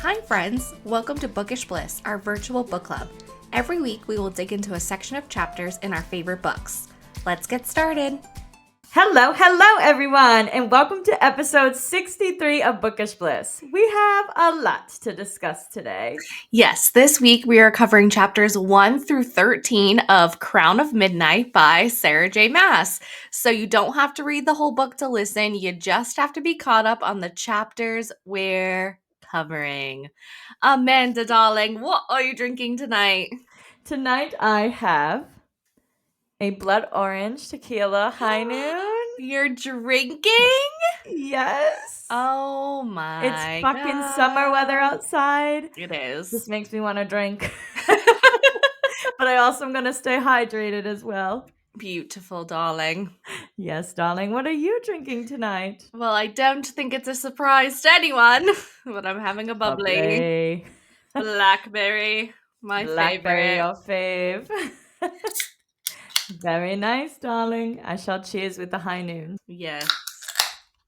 Hi friends, welcome to Bookish Bliss, our virtual book club. Every week we will dig into a section of chapters in our favorite books. Let's get started. Hello everyone, and welcome to episode 63 of Bookish Bliss. We have a lot to discuss today. Yes, this week we are covering chapters 1 through 13 of Crown of Midnight by Sarah J. Maas. So you don't have to read the whole book to listen, you just have to be caught up on the chapters we're covering. Amanda, darling, what are you drinking tonight? Tonight I have a blood orange tequila high noon. You're drinking? Yes. Oh my It's fucking summer weather outside. It is. This makes me want to drink. But I also am going to stay hydrated as well. Beautiful, darling. Yes, darling. What are you drinking tonight? Well, I don't think it's a surprise to anyone, but I'm having a bubbly. Blackberry, my Blackberry, favorite. your fave. Very nice, darling. I shall cheers with the high noon. Yes.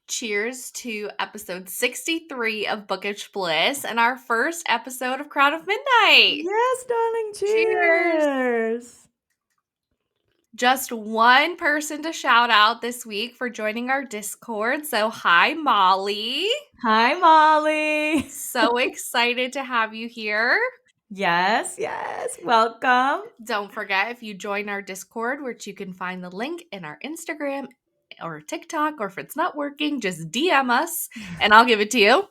Cheers to episode 63 of Bookish Bliss and our first episode of Crown of Midnight. Yes, darling. Cheers. Just one person to shout out this week for joining our Discord. So, hi, Molly. Hi, Molly. So excited to have you here. Yes. Welcome. Don't forget, if you join our Discord, which you can find the link in our Instagram or TikTok, or if it's not working, just DM us and I'll give it to you,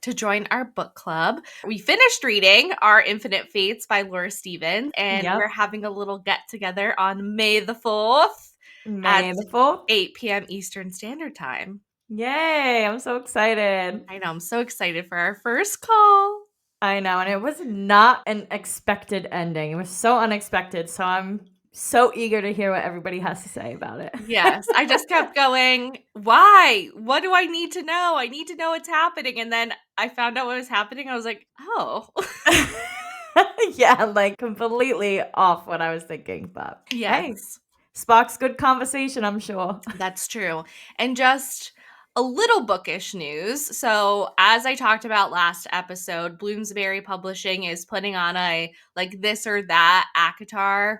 to join our book club. We finished reading Our Infinite Fates by Laura Stevens, and we're having a little get-together on May the 4th. May the 4th. 8 p.m. Eastern Standard Time. Yay, I'm so excited. I know, I'm so excited for our first call. I know, and it was not an expected ending. It was so unexpected, so I'm so eager to hear what everybody has to say about it. Yes, I just kept going, why? What do I need to know? I need to know what's happening. And then I found out what was happening. I was like, oh. Yeah, like completely off what I was thinking. But yes. Hey, sparks good conversation, I'm sure. That's true. And just a little bookish news. So as I talked about last episode, Bloomsbury Publishing is putting on a like this or that ACOTAR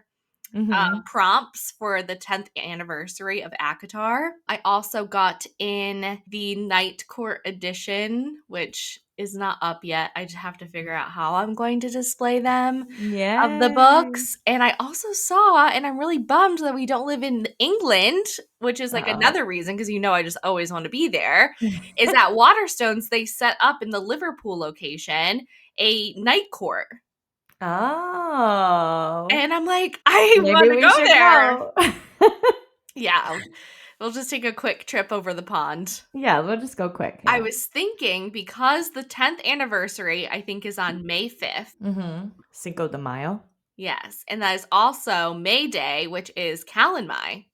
prompts for the 10th anniversary of ACOTAR. I also got in the Night Court edition, which is not up yet. I just have to figure out how I'm going to display them of the books. And I also saw, and I'm really bummed that we don't live in England, which is like another reason, because I just always want to be there, is at Waterstones, they set up in the Liverpool location a night court. Oh. And I'm like, I want to go there. Yeah. We'll just take a quick trip over the pond. Yeah, we'll just go quick. Yeah. I was thinking, because the 10th anniversary, I think, is on May 5th. Cinco de Mayo. Yes. And that is also May Day, which is Calenmai.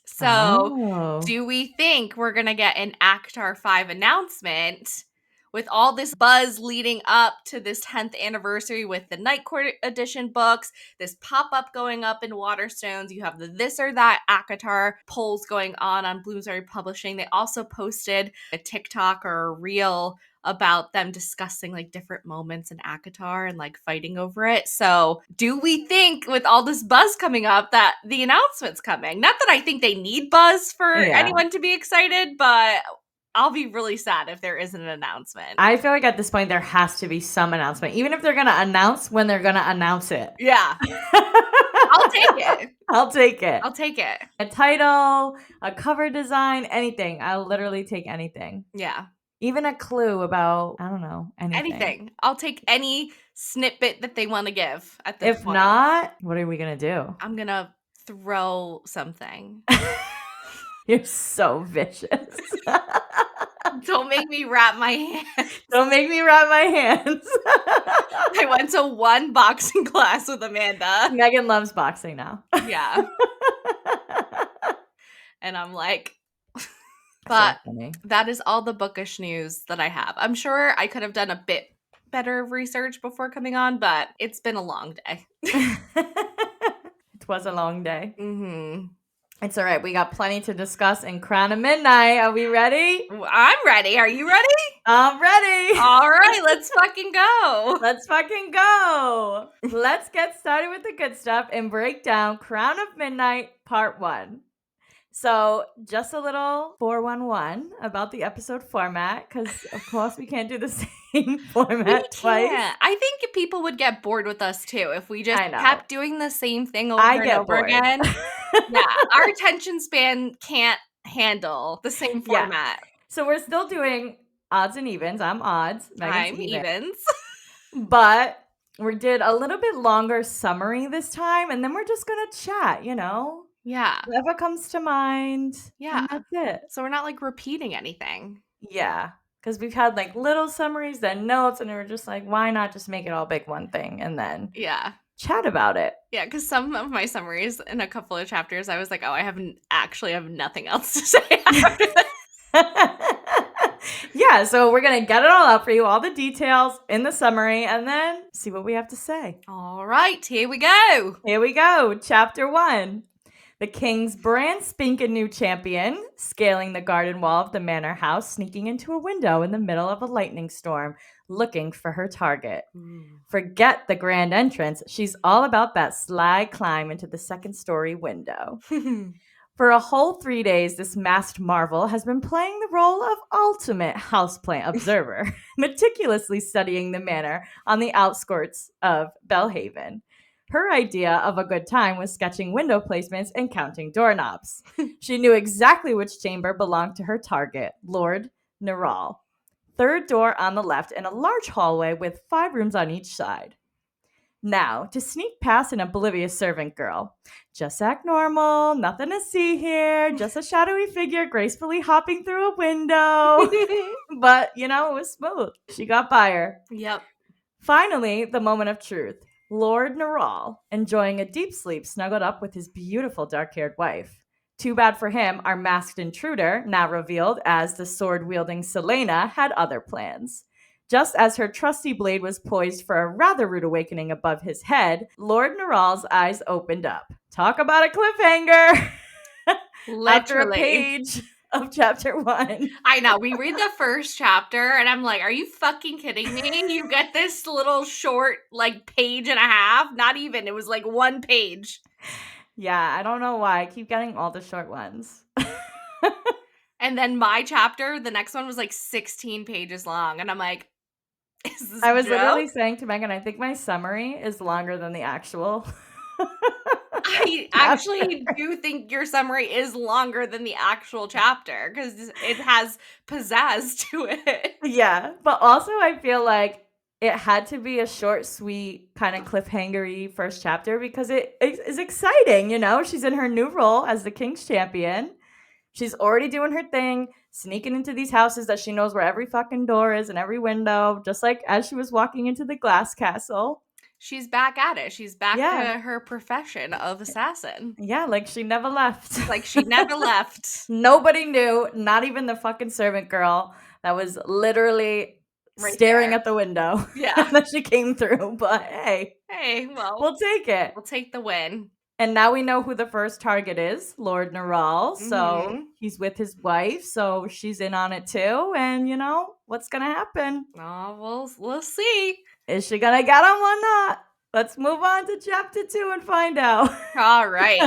So do we think we're going to get an ACOTAR 5 announcement with all this buzz leading up to this 10th anniversary with the Night Court edition books, this pop-up going up in Waterstones, you have the this or that ACOTAR polls going on Bloomsbury Publishing. They also posted a TikTok or a reel about them discussing like different moments in ACOTAR and like fighting over it. So do we think with all this buzz coming up that the announcement's coming? Not that I think they need buzz for anyone to be excited, but I'll be really sad if there isn't an announcement. I feel like at this point there has to be some announcement, even if they're going to announce when they're going to announce it. Yeah. I'll take it. A title, a cover design, anything. I'll literally take anything. Yeah. Even a clue about, I don't know, anything. I'll take any snippet that they want to give at this point. If not, what are we going to do? I'm going to throw something. You're so vicious. Don't make me wrap my hands. Don't make me wrap my hands. I went to one boxing class with Amanda. Megan loves boxing now. Yeah. And I'm like, but so that is all the bookish news that I have. I'm sure I could have done a bit better research before coming on, but it's been a long day. It was a long day. It's all right. We got plenty to discuss in Crown of Midnight. Are we ready? I'm ready. Are you ready? I'm ready. All right, let's fucking go. Let's fucking go. Let's get started with the good stuff and break down Crown of Midnight Part 1. So, just a little 411 about the episode format, because of course we can't do the same We format twice. can't. I think people would get bored with us too if we just I know. kept doing the same thing over I and get over bored. again. Yeah, our attention span can't handle the same Yeah. format. So we're still doing odds and evens. I'm odds. Megan's I'm even. evens. But we did a little bit longer summary this time, and then we're just gonna chat, Yeah. whatever comes to mind. Yeah. And that's it. So we're not like repeating anything. Yeah. Because we've had like little summaries, then notes, and we were just like, why not just make it all big one thing and then chat about it? Yeah, because some of my summaries in a couple of chapters, I was like, oh, I have nothing else to say after this. Yeah, so we're going to get it all up for you, all the details in the summary, and then see what we have to say. All right, here we go. Here we go. Chapter 1. The king's brand spanking new champion, scaling the garden wall of the manor house, sneaking into a window in the middle of a lightning storm, looking for her target. Forget the grand entrance. She's all about that sly climb into the second-story window. For a whole 3 days, this masked marvel has been playing the role of ultimate houseplant observer, meticulously studying the manor on the outskirts of Belhaven. Her idea of a good time was sketching window placements and counting doorknobs. She knew exactly which chamber belonged to her target, Lord Neral. Third door on the left and a large hallway with 5 rooms on each side. Now, to sneak past an oblivious servant girl. Just act normal, nothing to see here, just a shadowy figure gracefully hopping through a window. But, it was smooth. She got by her. Yep. Finally, the moment of truth. Lord Neral, enjoying a deep sleep, snuggled up with his beautiful dark-haired wife. Too bad for him, our masked intruder, now revealed as the sword-wielding Selena, had other plans. Just as her trusty blade was poised for a rather rude awakening above his head, Lord Neral's eyes opened up. Talk about a cliffhanger! After a page of chapter 1. I know. We read the first chapter, and I'm like, are you fucking kidding me? You get this little short, page and a half? Not even. It was like 1 page. Yeah, I don't know why. I keep getting all the short ones. And then my chapter, the next one was 16 pages long. And I'm like, is this I was literally joke? saying to Megan, I think my summary is longer than the actual. I actually do think your summary is longer than the actual chapter because it has pizzazz to it. Yeah, but also I feel like it had to be a short, sweet, kind of cliffhanger-y first chapter because it is exciting, She's in her new role as the King's Champion. She's already doing her thing, sneaking into these houses that she knows where every fucking door is and every window, just like as she was walking into the glass castle. She's back at it. She's back to her profession of assassin. Yeah, like she never left. Like she never left. Nobody knew, not even the fucking servant girl that was literally staring at the window. Yeah. That she came through. But hey, well, we'll take it. We'll take the win. And now we know who the first target is, Lord Neral. So he's with his wife, so she's in on it too. And what's gonna happen? Oh, we'll see. Is she gonna get him or not? Let's move on to chapter 2 and find out. All right.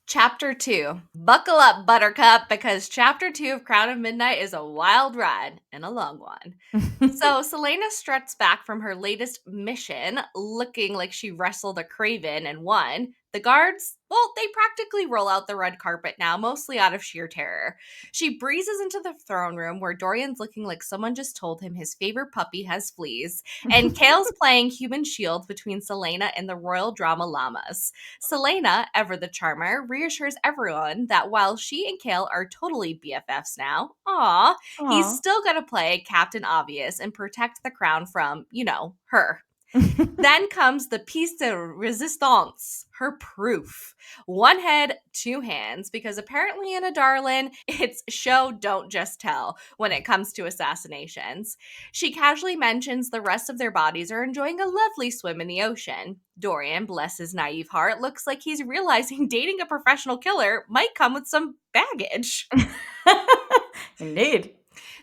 Chapter 2. Buckle up, Buttercup, because Chapter 2 of Crown of Midnight is a wild ride and a long one. So Selena struts back from her latest mission, looking like she wrestled a craven and won. The guards, they practically roll out the red carpet now, mostly out of sheer terror. She breezes into the throne room where Dorian's looking like someone just told him his favorite puppy has fleas, and Kale's playing human shield between Selena and the royal drama llamas. Selena, ever the charmer, reassures everyone that while she and Kale are totally BFFs now, he's still gonna play Captain Obvious and protect the crown from, her. Then comes the piece de resistance, her proof. 1 head, 2 hands, because apparently in a Darlin, it's show, don't just tell when it comes to assassinations. She casually mentions the rest of their bodies are enjoying a lovely swim in the ocean. Dorian, bless his naive heart, looks like he's realizing dating a professional killer might come with some baggage. Indeed.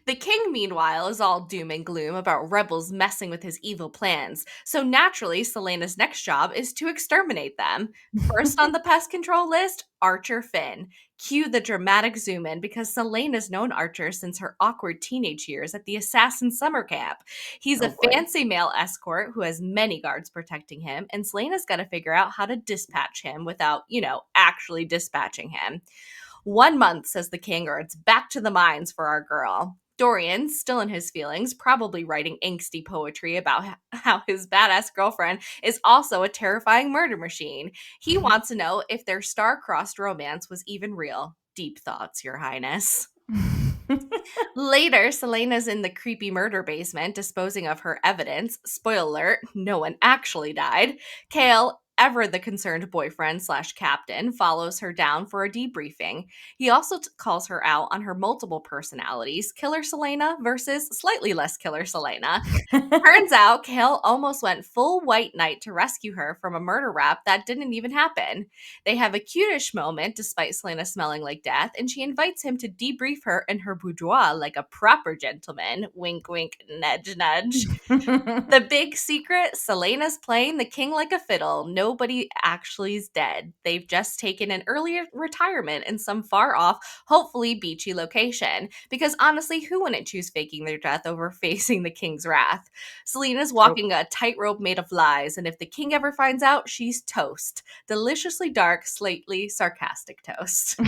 The king, meanwhile, is all doom and gloom about rebels messing with his evil plans. So naturally, Selena's next job is to exterminate them. First on the pest control list, Archer Finn. Cue the dramatic zoom in because Selena's known Archer since her awkward teenage years at the assassin summer camp. He's a Oh boy. fancy male escort who has many guards protecting him, and Selena's got to figure out how to dispatch him without, actually dispatching him. 1 month, says the king, or it's back to the mines for our girl. Dorian, still in his feelings, probably writing angsty poetry about how his badass girlfriend is also a terrifying murder machine. He wants to know if their star-crossed romance was even real. Deep thoughts, Your Highness. Later, Selena's in the creepy murder basement disposing of her evidence. Spoiler alert, no one actually died. Kale, ever the concerned boyfriend slash captain, follows her down for a debriefing. He also calls her out on her multiple personalities, Killer Selena versus slightly less Killer Selena. Turns out Kale almost went full white knight to rescue her from a murder rap that didn't even happen. They have a cutish moment despite Selena smelling like death, and she invites him to debrief her in her boudoir like a proper gentleman. Wink, wink, nudge, nudge. The big secret, Selena's playing the king like a fiddle. Nobody actually is dead. They've just taken an earlier retirement in some far off, hopefully beachy location. Because honestly, who wouldn't choose faking their death over facing the king's wrath? Selena's True. walking a tightrope made of lies, and if the king ever finds out, she's toast. Deliciously dark, slightly sarcastic toast.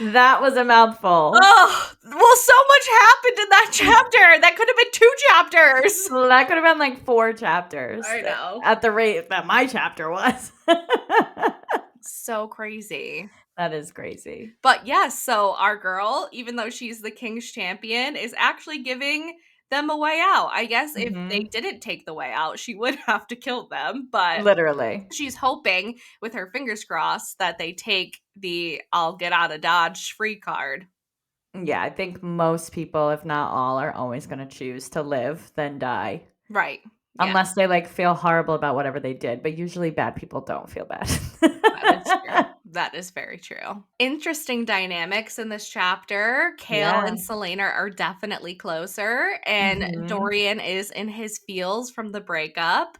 That was a mouthful. Oh, well, so much happened in that chapter. That could have been 2 chapters. That could have been like 4 chapters. I know. At the rate that my chapter was. So crazy. That is crazy. But yes, so our girl, even though she's the king's champion, is actually giving them a way out. I guess if they didn't take the way out, she would have to kill them. But Literally. she's hoping, with her fingers crossed, that they take the I'll get out of Dodge free card. Yeah, I think most people, if not all, are always going to choose to live than die. Right. Yeah. Unless they feel horrible about whatever they did. But usually bad people don't feel bad. That is true. That is very true. Interesting dynamics in this chapter. Kale and Selena are definitely closer, and Dorian is in his feels from the breakup.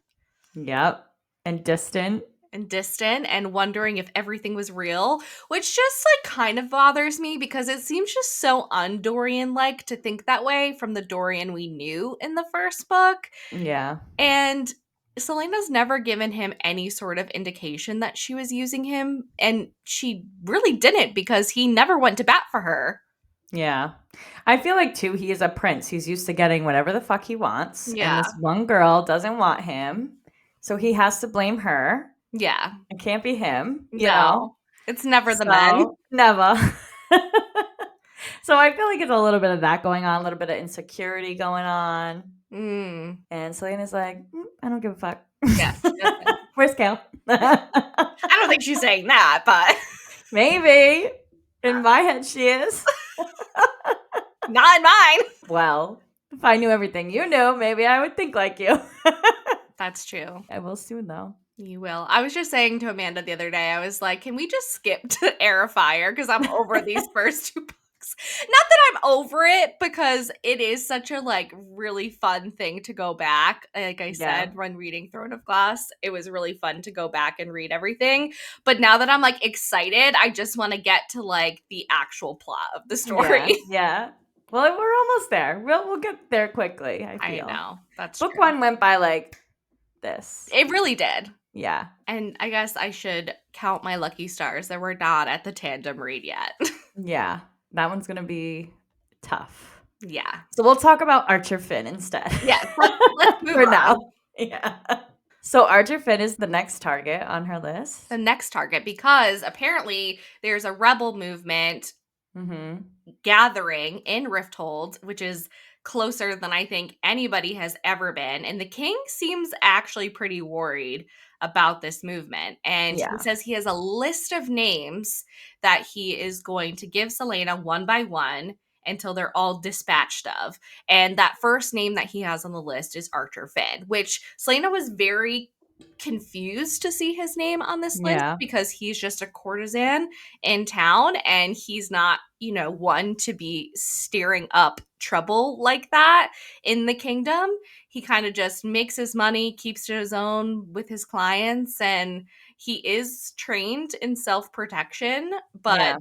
Yep. And distant. And wondering if everything was real, which just kind of bothers me because it seems just so un-Dorian-like to think that way from the Dorian we knew in the first book. Yeah. And Selena's never given him any sort of indication that she was using him, and she really didn't because he never went to bat for her. Yeah. I feel like, too, he is a prince. He's used to getting whatever the fuck he wants. Yeah. And this one girl doesn't want him. So he has to blame her. Yeah. It can't be him. You No. know? It's never the men. Never. So I feel like it's a little bit of that going on, a little bit of insecurity going on. And Selena's like, I don't give a fuck. Yeah. Where's Kale? I don't think she's saying that, but maybe. In my head, she is. Not in mine. Well, if I knew everything you knew, maybe I would think like you. That's true. I will soon, though. You will. I was just saying to Amanda the other day, I was like, can we just skip to Air of Fire? Because I'm over these first 2 books. Not that I'm over it, because it is such a really fun thing to go back. Like I said, when reading Throne of Glass, it was really fun to go back and read everything. But now that I'm excited, I just want to get to the actual plot of the story. Yeah. Well, we're almost there. We'll get there quickly, I feel. I know. That's Book true. 1 went by this. It really did. Yeah. And I guess I should count my lucky stars that we're not at the tandem read yet. Yeah. That one's going to be tough. Yeah. So we'll talk about Archer Finn instead. Yeah. Let's move for on. now. Yeah. So Archer Finn is the next target on her list. The next target, because apparently there's a rebel movement gathering in Rifthold, which is closer than I think anybody has ever been. And the king seems actually pretty worried about this movement. And he says he has a list of names that he is going to give Selena one by one until they're all dispatched of. And that first name that he has on the list is Archer Finn, which Selena was very confused to see his name on this list Yeah. because he's just a courtesan in town and he's not, one to be stirring up trouble like that in the kingdom. He kind of just makes his money, keeps to his own with his clients, and he is trained in self protection. But Yeah.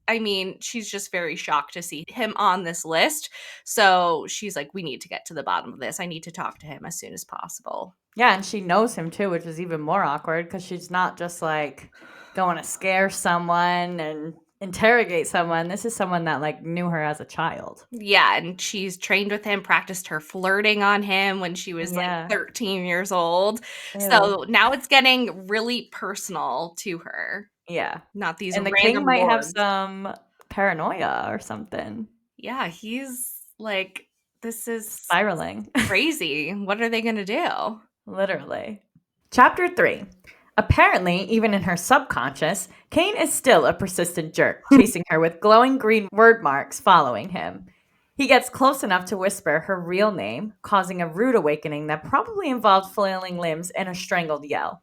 I mean, she's just very shocked to see him on this list. So she's like, we need to get to the bottom of this. I need to talk to him as soon as possible. Yeah, and she knows him too, which is even more awkward because she's not just like going to scare someone and interrogate someone. This is someone that like knew her as a child. Yeah, and she's trained with him, practiced her flirting on him when she was like Yeah. 13 years old. Ew. So now it's getting really personal to her, Yeah. not these And the king random might have lords. some paranoia or something. Yeah, he's like, this is Spiraling. crazy. What are they going to do? Literally. Chapter 3. Apparently, even in her subconscious, Cain is still a persistent jerk, chasing her with glowing green word marks following him. He gets close enough to whisper her real name, causing a rude awakening that probably involved flailing limbs and a strangled yell.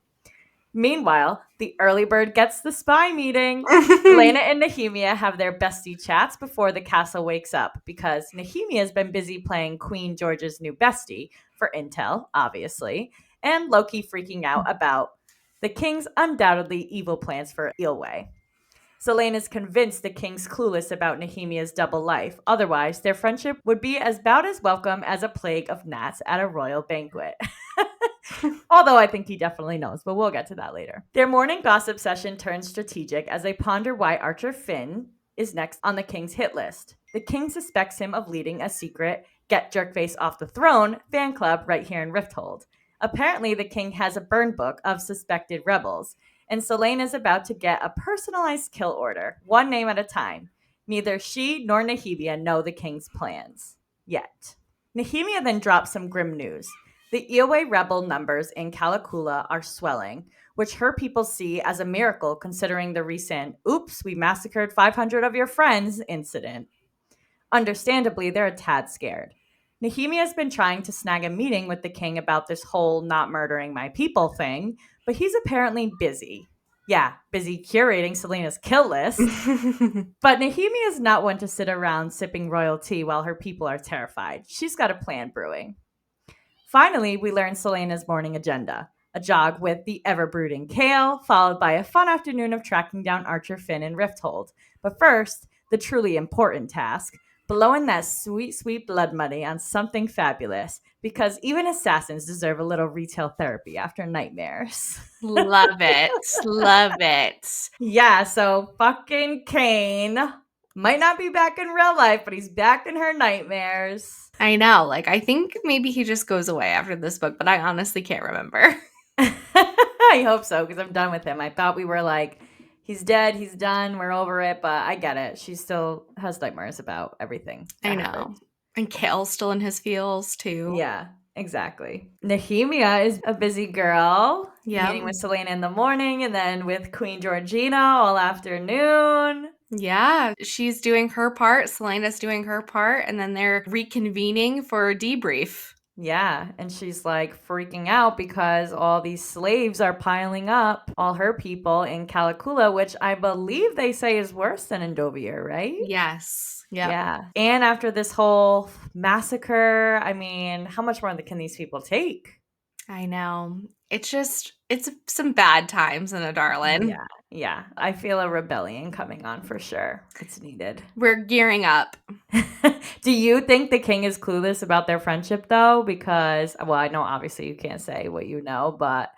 Meanwhile, the early bird gets the spy meeting. Lena and Nehemia have their bestie chats before the castle wakes up because Nehemia's been busy playing Queen George's new bestie for intel, obviously, and Loki freaking out about the king's undoubtedly evil plans for Eelway. Selene is convinced the king's clueless about Nehemia's double life. Otherwise, their friendship would be about as welcome as a plague of gnats at a royal banquet. Although I think he definitely knows, but we'll get to that later. Their morning gossip session turns strategic as they ponder why Archer Finn is next on the king's hit list. The king suspects him of leading a secret Get Jerkface Off the Throne fan club right here in Rifthold. Apparently, the king has a burn book of suspected rebels, and Selene is about to get a personalized kill order, one name at a time. Neither she nor Nehemia know the king's plans. Yet. Nehemia then drops some grim news. The Eelway rebel numbers in Kalakula are swelling, which her people see as a miracle considering the recent "oops, we massacred 500 of your friends" incident. Understandably, they're a tad scared. Nehemia has been trying to snag a meeting with the king about this whole not murdering my people thing, but he's apparently busy. Yeah, busy curating Selena's kill list. But Nehemia is not one to sit around sipping royal tea while her people are terrified. She's got a plan brewing. Finally, we learn Selena's morning agenda. A jog with the ever-brooding Kale, followed by a fun afternoon of tracking down Archer Finn and Rifthold. But first, the truly important task, blowing that sweet, sweet blood money on something fabulous, because even assassins deserve a little retail therapy after nightmares. Love it. Love it. Yeah, so fucking Kane might not be back in real life, but he's back in her nightmares. I know. Like, I think maybe he just goes away after this book, but I honestly can't remember. I hope so, because I'm done with him. I thought we were like, he's dead, he's done, we're over it, but I get it. She still has nightmares about everything. I know. And Kale's still in his feels, too. Yeah, exactly. Nehemia is a busy girl. Yep. Meeting with Selena in the morning and then with Queen Georgina all afternoon. Yeah, she's doing her part, Selena's doing her part, and then they're reconvening for a debrief. Yeah, and she's like freaking out because all these slaves are piling up, all her people in Kalakula, which I believe they say is worse than in Dovier, right? Yes. Yep. Yeah. And after this whole massacre, I mean, how much more can these people take? I know. It's some bad times in a darling. Yeah. I feel a rebellion coming on for sure. It's needed. We're gearing up. Do you think the king is clueless about their friendship though? Because, well, I know obviously you can't say what you know, but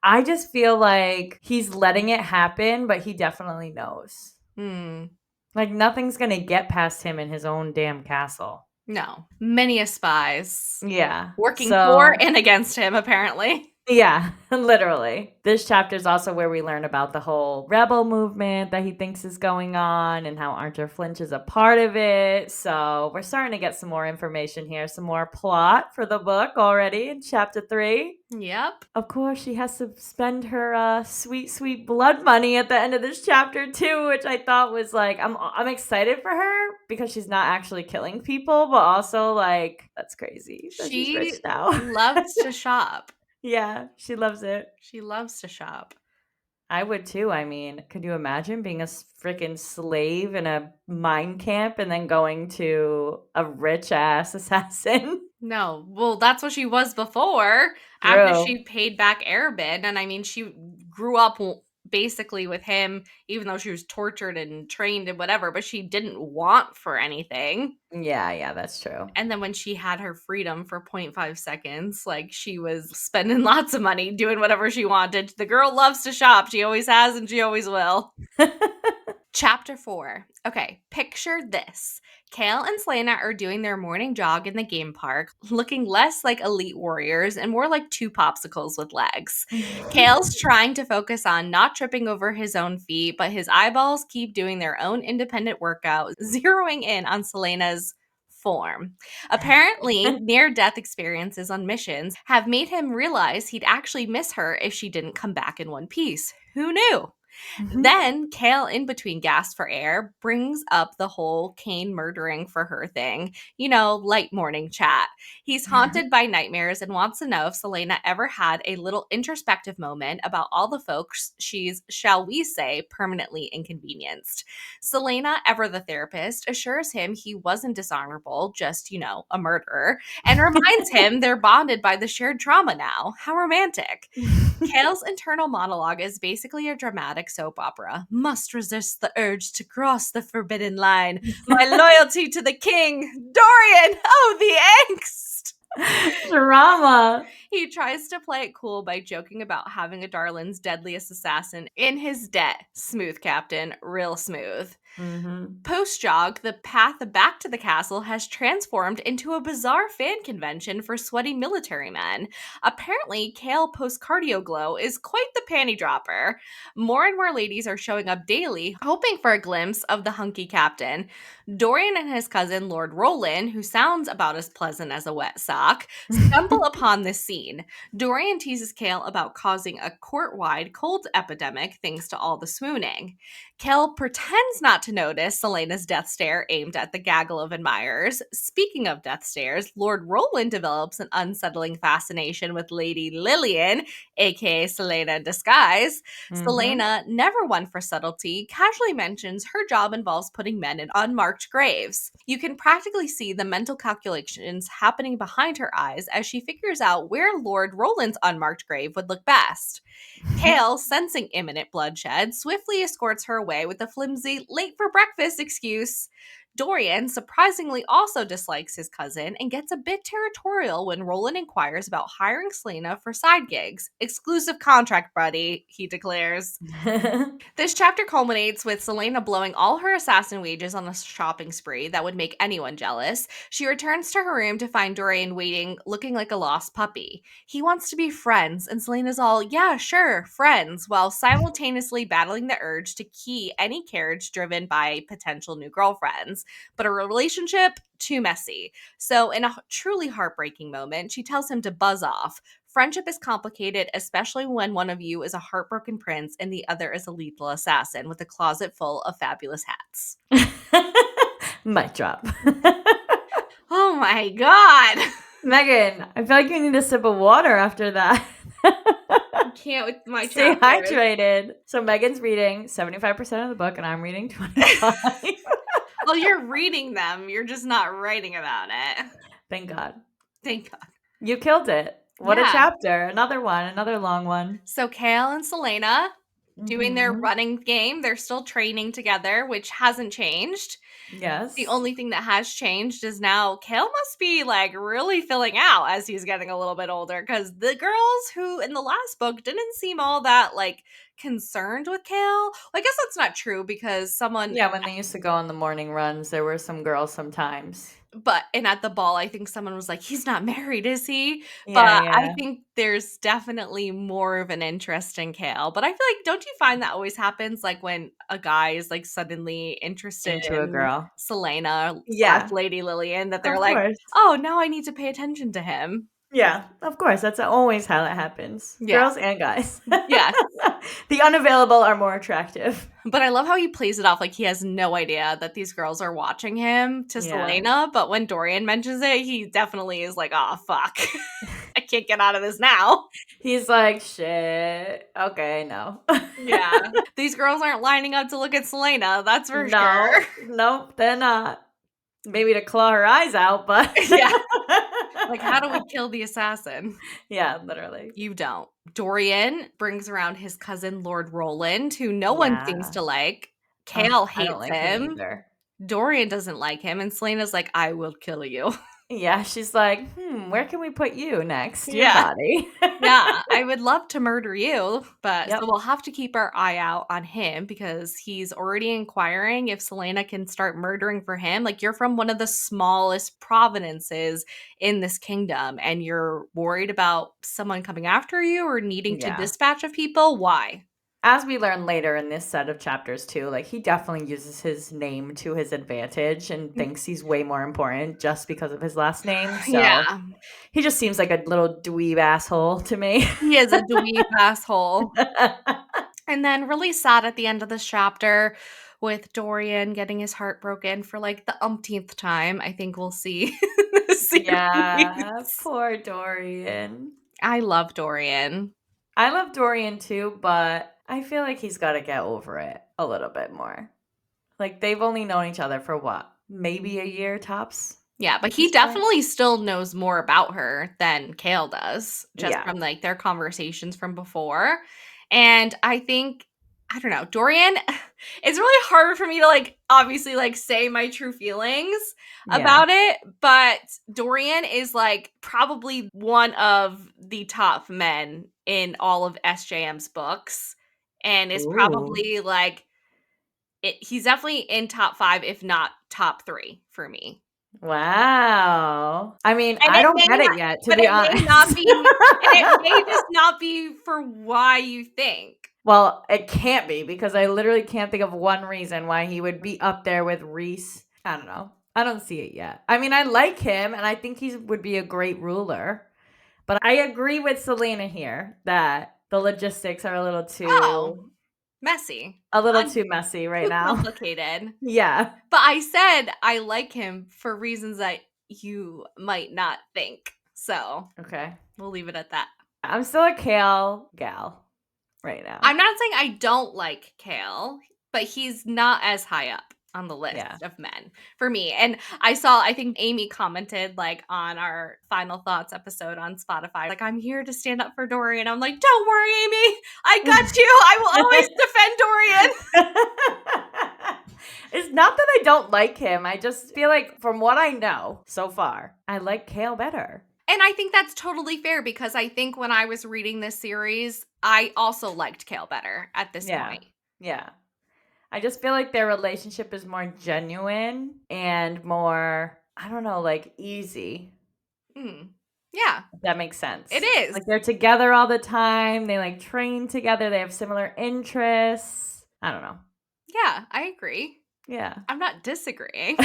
I just feel like he's letting it happen, but he definitely knows. Like nothing's going to get past him in his own damn castle. No. Many a spies. Yeah. Working for and against him, apparently. Yeah, literally. This chapter is also where we learn about the whole rebel movement that he thinks is going on and how Archer Flinch is a part of it. So we're starting to get some more information here, some more plot for the book already in chapter 3. Yep. Of course, she has to spend her sweet, sweet blood money at the end of this chapter too, which I thought was like, I'm excited for her because she's not actually killing people, but also like, that's crazy. She's rich now. Loves to shop. Yeah, she loves it. She loves to shop. I would too. I mean, could you imagine being a freaking slave in a mine camp and then going to a rich ass assassin? No, well, that's what she was before, after True. she paid back Arabin, and I mean, she grew up basically with him, even though she was tortured and trained and whatever, but she didn't want for anything. Yeah, yeah, that's true. And then when she had her freedom for point 0.5 seconds, like, she was spending lots of money doing whatever she wanted. The girl loves to shop. She always has and she always will. Chapter 4. Okay, picture this. Kale and Selena are doing their morning jog in the game park, looking less like elite warriors and more like two popsicles with legs. Kale's trying to focus on not tripping over his own feet, but his eyeballs keep doing their own independent workout, zeroing in on Selena's form. Apparently, near death experiences on missions have made him realize he'd actually miss her if she didn't come back in one piece. Who knew? Then Kale, in between gasps for air, brings up the whole Kane murdering for her thing. You know, light morning chat. He's haunted by nightmares and wants to know if Selena ever had a little introspective moment about all the folks she's, shall we say, permanently inconvenienced. Selena, ever the therapist, assures him he wasn't dishonorable, just, you know, a murderer, and reminds him they're bonded by the shared trauma now. How romantic. Kale's internal monologue is basically a dramatic soap opera. Must resist the urge to cross the forbidden line. My loyalty to the king. Dorian! Oh, the angst! Drama. He tries to play it cool by joking about having a Darlin's deadliest assassin in his debt. Smooth, Captain. Real smooth. Post jog, the path back to the castle has transformed into a bizarre fan convention for sweaty military men. Apparently, Kale post cardio glow is quite the panty dropper. More and more ladies are showing up daily, hoping for a glimpse of the hunky captain. Dorian and his cousin, Lord Roland, who sounds about as pleasant as a wet sock, stumble upon this scene. Dorian teases Kale about causing a court-wide cold epidemic thanks to all the swooning. Kale pretends not to notice Selena's death stare aimed at the gaggle of admirers. Speaking of death stares, Lord Roland develops an unsettling fascination with Lady Lillian, aka Selena in disguise. Selena, never one for subtlety, casually mentions her job involves putting men in unmarked graves. You can practically see the mental calculations happening behind her eyes as she figures out where Lord Roland's unmarked grave would look best. Kale, sensing imminent bloodshed, swiftly escorts her away with a flimsy late for breakfast excuse. Dorian surprisingly also dislikes his cousin and gets a bit territorial when Roland inquires about hiring Selena for side gigs. Exclusive contract, buddy, he declares. This chapter culminates with Selena blowing all her assassin wages on a shopping spree that would make anyone jealous. She returns to her room to find Dorian waiting, looking like a lost puppy. He wants to be friends, and Selena's all, yeah, sure, friends, while simultaneously battling the urge to key any carriage driven by potential new girlfriends. But a relationship, too messy. So, in a truly heartbreaking moment, she tells him to buzz off. Friendship is complicated, especially when one of you is a heartbroken prince and the other is a lethal assassin with a closet full of fabulous hats. Mic drop. Oh my god! Megan, I feel like you need a sip of water after that. I can't with my Stay chapters. hydrated. So Megan's reading 75% of the book and I'm reading 25. Well, you're reading them. You're just not writing about it. Thank God. Thank God. You killed it. What a Yeah. chapter. Another one, another long one. So Kale and Selena doing their running game. They're still training together, which hasn't changed. Yes. The only thing that has changed is now Kale must be like really filling out as he's getting a little bit older, because the girls who in the last book didn't seem all that like concerned with Kale. Well, I guess that's not true because someone, Yeah, when they used to go on the morning runs, there were some girls sometimes. and at the ball, I think someone was like, he's not married, is he? Yeah, But I yeah. think there's definitely more of an interest in Kale. But I feel like, don't you find that always happens? Like when a guy is like suddenly interested Into a in girl. Selena / Yeah, Lady Lillian, that they're of like, course. oh, now I need to pay attention to him. Yeah, of course. That's always how that happens. Yeah. Girls and guys. Yes. The unavailable are more attractive. But I love how he plays it off like he has no idea that these girls are watching him to Yeah. Selena. But when Dorian mentions it, he definitely is like, oh, fuck. I can't get out of this now. He's like, shit. Okay, no. Yeah. These girls aren't lining up to look at Selena, that's for sure. No, nope, they're not. Maybe to claw her eyes out, but Yeah. Like, how do we kill the assassin? yeah, literally. You don't. Dorian brings around his cousin, Lord Roland, who no one seems Yeah. to like. Ugh, Kale I don't hates like him him. either. Dorian doesn't like him, and Selena's like, I will kill you. Yeah, she's like, where can we put you next? Your Yeah. body. Yeah, I would love to murder you, but so Yep. we'll have to keep our eye out on him because he's already inquiring if Selena can start murdering for him. Like, you're from one of the smallest provinces in this kingdom, and you're worried about someone coming after you or needing to Yeah. dispatch of people? Why? As we learn later in this set of chapters too, like he definitely uses his name to his advantage and thinks he's way more important just because of his last name. Yeah, So he just seems like a little dweeb asshole to me. he is a dweeb asshole. And then really sad at the end of this chapter with Dorian getting his heart broken for like the umpteenth time. I think we'll see the Yeah, series. poor Dorian. I love Dorian. I love Dorian too, but I feel like he's got to get over it a little bit more. Like they've only known each other for what? Maybe a year tops Yeah, but at he this point. definitely still knows more about her than Kale does, just Yeah. from like their conversations from before. And I think, I don't know, Dorian, it's really hard for me to like obviously like say my true feelings Yeah. about it, but Dorian is like probably one of the top men in all of SJM's books and is Ooh. probably like he's definitely in top 5 if not top 3 for me. Wow. I mean, And I it don't may get it not yet, to but be it may not honest. be and it may just not be for why you think. Well, it can't be because I literally can't think of one reason why he would be up there with Reese. I don't know. I don't see it yet. I mean, I like him and I think he would be a great ruler. But I agree with Selena here that the logistics are Oh, messy. a little Un too messy right Too now. complicated. Yeah. But I said I like him for reasons that you might not think. So, Okay. we'll leave it at that. I'm still a Kale gal right now. I'm not saying I don't like Kale, but he's not as high up on the Yeah. list of men for me. And I think Amy commented like on our final thoughts episode on Spotify, like, I'm here to stand up for Dorian. I'm like, don't worry, Amy. I got you. I will always defend Dorian. It's not that I don't like him. I just feel like from what I know so far, I like Kale better. And I think that's totally fair because I think when I was reading this series, I also liked Kale better at this Yeah. point. Yeah. I just feel like their relationship is more genuine and more, I don't know, like easy. Yeah. If that makes sense. It is. Like they're together all the time. They like train together. They have similar interests. I don't know. Yeah, I agree. Yeah. I'm not disagreeing.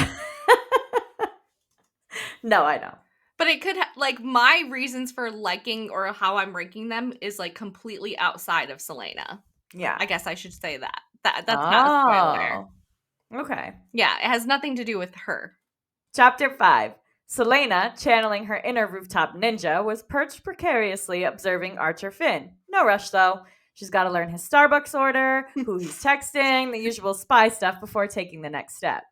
No, I know. But it could like my reasons for liking or how I'm ranking them is like completely outside of Selena. Yeah. I guess I should say that. That's not a spoiler. Okay. Yeah, it has nothing to do with her. Chapter 5. Selena, channeling her inner rooftop ninja, was perched precariously observing Archer Finn. No rush, though. She's got to learn his Starbucks order, who he's texting, the usual spy stuff before taking the next step.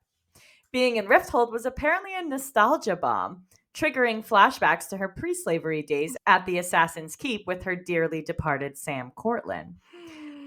Being in Rifthold was apparently a nostalgia bomb, triggering flashbacks to her pre-slavery days at the Assassin's Keep with her dearly departed Sam Cortland.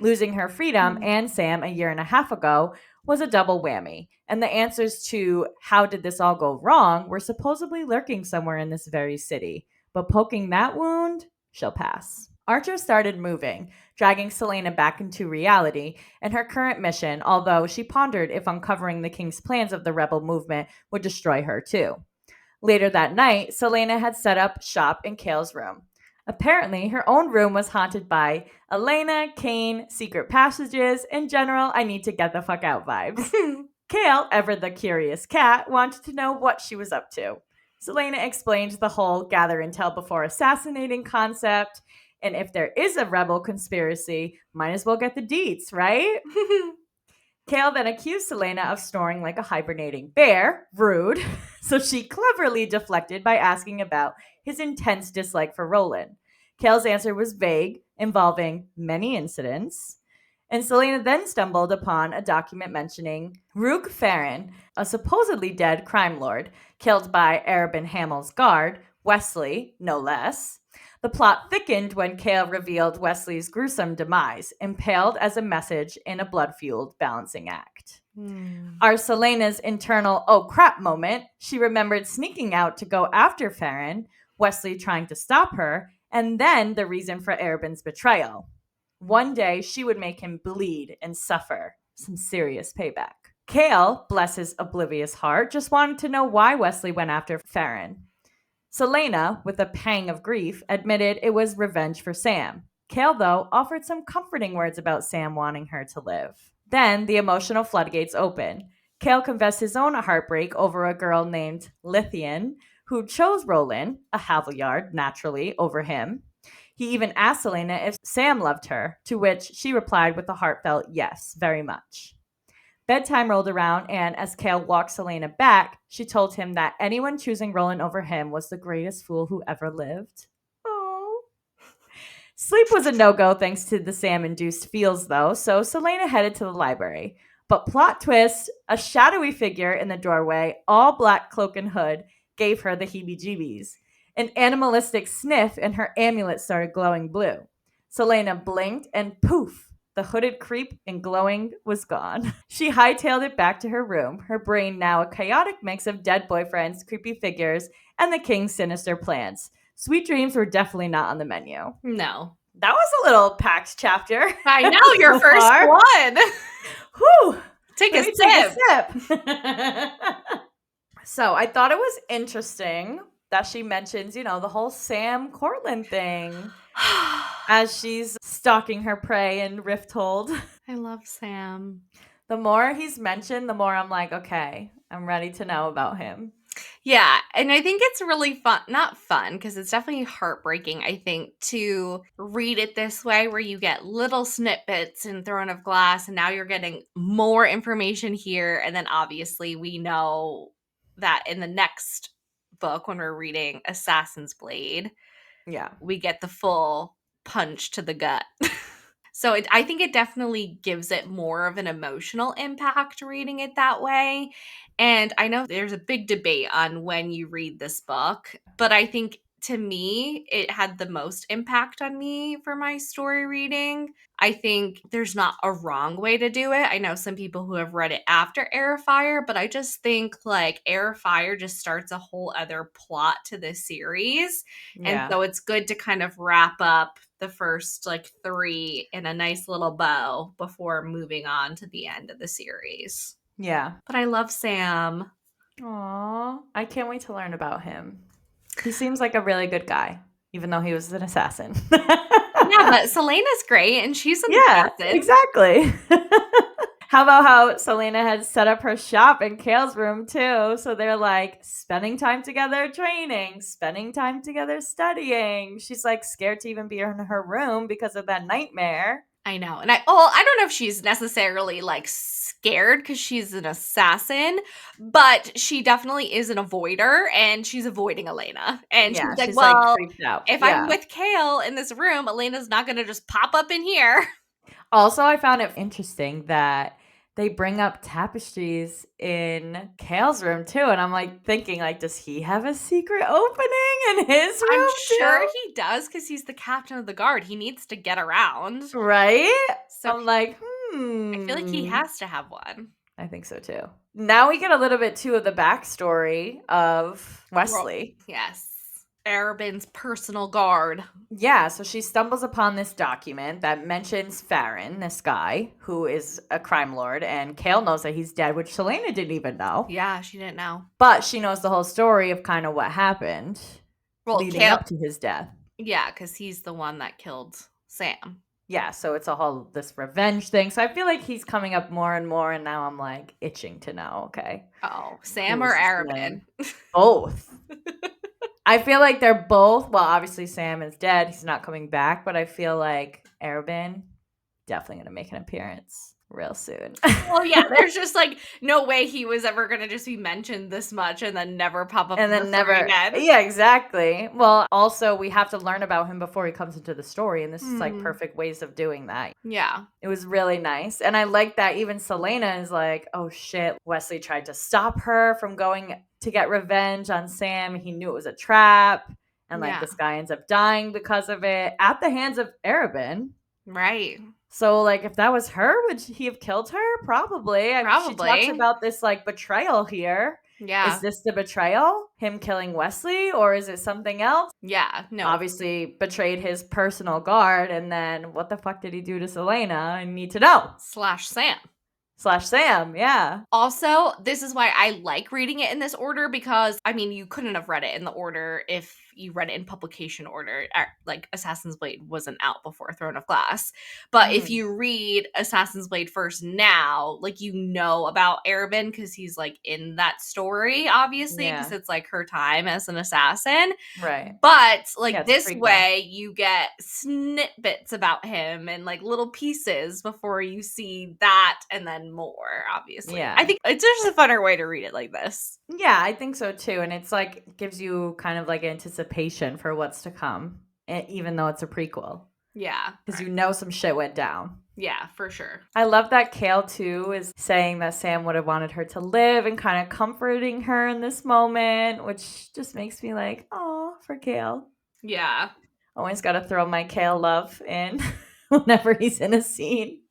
Losing her freedom and Sam a year and a half ago was a double whammy, and the answers to how did this all go wrong were supposedly lurking somewhere in this very city. But poking that wound shall pass. Archer started moving, dragging Selena back into reality and her current mission, although she pondered if uncovering the king's plans of the rebel movement would destroy her too. Later that night, Selena had set up shop in Kale's room. Apparently, her own room was haunted by Elena, Kane, secret passages, and general I need to get the fuck out vibes. Kale, ever the curious cat, wanted to know what she was up to. Selena explained the whole gather intel before assassinating concept, and if there is a rebel conspiracy, might as well get the deets, right? Kale then accused Selena of snoring like a hibernating bear, rude, so she cleverly deflected by asking about his intense dislike for Roland. Kale's answer was vague, involving many incidents, and Selena then stumbled upon a document mentioning Rook Farron, a supposedly dead crime lord, killed by Arabin Hamel's guard, Wesley, no less. The plot thickened when Kale revealed Wesley's gruesome demise, impaled as a message in a blood-fueled balancing act. Our Selena's internal oh crap moment, she remembered sneaking out to go after Farron, Wesley trying to stop her, and then the reason for Arabin's betrayal. One day she would make him bleed and suffer some serious payback. Kale, bless his oblivious heart, just wanted to know why Wesley went after Farron. Selena, with a pang of grief, admitted it was revenge for Sam. Kale, though, offered some comforting words about Sam wanting her to live. Then the emotional floodgates opened. Kale confessed his own heartbreak over a girl named Lithian, who chose Roland, a Haviljard, naturally, over him. He even asked Selena if Sam loved her, to which she replied with a heartfelt yes, very much. Bedtime rolled around, and as Kale walked Selena back, she told him that anyone choosing Roland over him was the greatest fool who ever lived. Oh. Sleep was a no-go thanks to the Sam-induced feels, though, so Selena headed to the library. But plot twist, a shadowy figure in the doorway, all black cloak and hood, gave her the heebie-jeebies. An animalistic sniff, and her amulet started glowing blue. Selena blinked, and poof, the hooded creep in glowing was gone. She hightailed it back to her room, her brain now a chaotic mix of dead boyfriends, creepy figures, and the king's sinister plans. Sweet dreams were definitely not on the menu. No. That was a little packed chapter. I know, your so first far. one. Whew. Take Let a me sip. take a sip. So I thought it was interesting that she mentions, the whole Sam Cortland thing as she's stalking her prey in Rifthold. I love Sam. The more he's mentioned, the more I'm like, okay, I'm ready to know about him. Yeah, and I think it's really fun, not fun, because it's definitely heartbreaking, I think, to read it this way, where you get little snippets in Throne of Glass, and now you're getting more information here, and then obviously we know that in the next book, when we're reading Assassin's Blade, Yeah. we get the full punch to the gut. So I think it definitely gives it more of an emotional impact reading it that way. And I know there's a big debate on when you read this book, but I think to me, it had the most impact on me for my story reading. I think there's not a wrong way to do it. I know some people who have read it after Air of Fire, but I just think like Air of Fire just starts a whole other plot to this series. And Yeah. so it's good to kind of wrap up the first like 3 in a nice little bow before moving on to the end of the series. Yeah. But I love Sam. Aw. I can't wait to learn about him. He seems like a really good guy, even though he was an assassin. Yeah, but Selena's great and she's an Yeah, assassin. exactly. How about how Selena had set up her shop in Kale's room too? So they're like spending time together training, spending time together studying. She's like scared to even be in her room because of that nightmare. I know. And I don't know if she's necessarily like scared because she's an assassin, but she definitely is an avoider and she's avoiding Elena. And Yeah, she's like, she's like well, freaked out. if I'm Yeah. with Kale in this room, Elena's not going to just pop up in here. Also, I found it interesting that they bring up tapestries in Kale's room too, and I'm like thinking, like, does he have a secret opening in his room I'm sure too? he does because he's the captain of the guard. He needs to get around. Right? So I'm like, I feel like he has to have one. I think so too. Now we get a little bit too of the backstory of Wesley. Yes. Arabin's personal guard. Yeah, so she stumbles upon this document that mentions Farron, this guy who is a crime lord, and Kale knows that he's dead, which Selena didn't even know. Yeah, she didn't know. But she knows the whole story of kind of what happened leading Kale, up to his death. yeah, because he's the one that killed Sam. Yeah, so it's a whole this revenge thing. So I feel like he's coming up more and more, and now I'm like itching to know. Okay, Oh, Sam or Arabin? both. I feel like they're both. Well, obviously Sam is dead; he's not coming back. But I feel like Arabin definitely going to make an appearance real soon. Well, yeah, there's just like no way he was ever going to just be mentioned this much and then never pop up And in the then story never, again. yeah, exactly. Well, also, we have to learn about him before he comes into the story, and this is like perfect ways of doing that. Yeah. It was really nice. And I like that even Selena is like, oh shit, Wesley tried to stop her from going to get revenge on Sam. He knew it was a trap. And like Yeah. this guy ends up dying because of it at the hands of Arabin. Right. So like if that was her, would he have killed her? Probably. She talks Probably. about this like betrayal here. Is Yeah. this the betrayal? Him killing Wesley? Or is it something else? Yeah. No. Obviously betrayed his personal guard, and then what the fuck did he do to Selena? I need to know. Slash Sam. Slash Sam, yeah. Also, this is why I like reading it in this order because, I mean, you couldn't have read it in the order if you read it in publication order. Like, Assassin's Blade wasn't out before Throne of Glass. But if you read Assassin's Blade first now, like, you know about Arabin because he's, like, in that story, obviously, because Yeah. it's, like, her time as an assassin. Right. But, Yeah, like, it's a this prequel. way, you get snippets about him and, like, little pieces before you see that and then more, obviously. Yeah. I think it's just a funner way to read it like this. Yeah, I think so too. And it's like gives you kind of like anticipation for what's to come, even though it's a prequel. Yeah. Because you know some shit went down. Yeah, for sure. I love that Kale too is saying that Sam would have wanted her to live and kind of comforting her in this moment, which just makes me like, oh, for Kale. Yeah. Always got to throw my Kale love in whenever he's in a scene.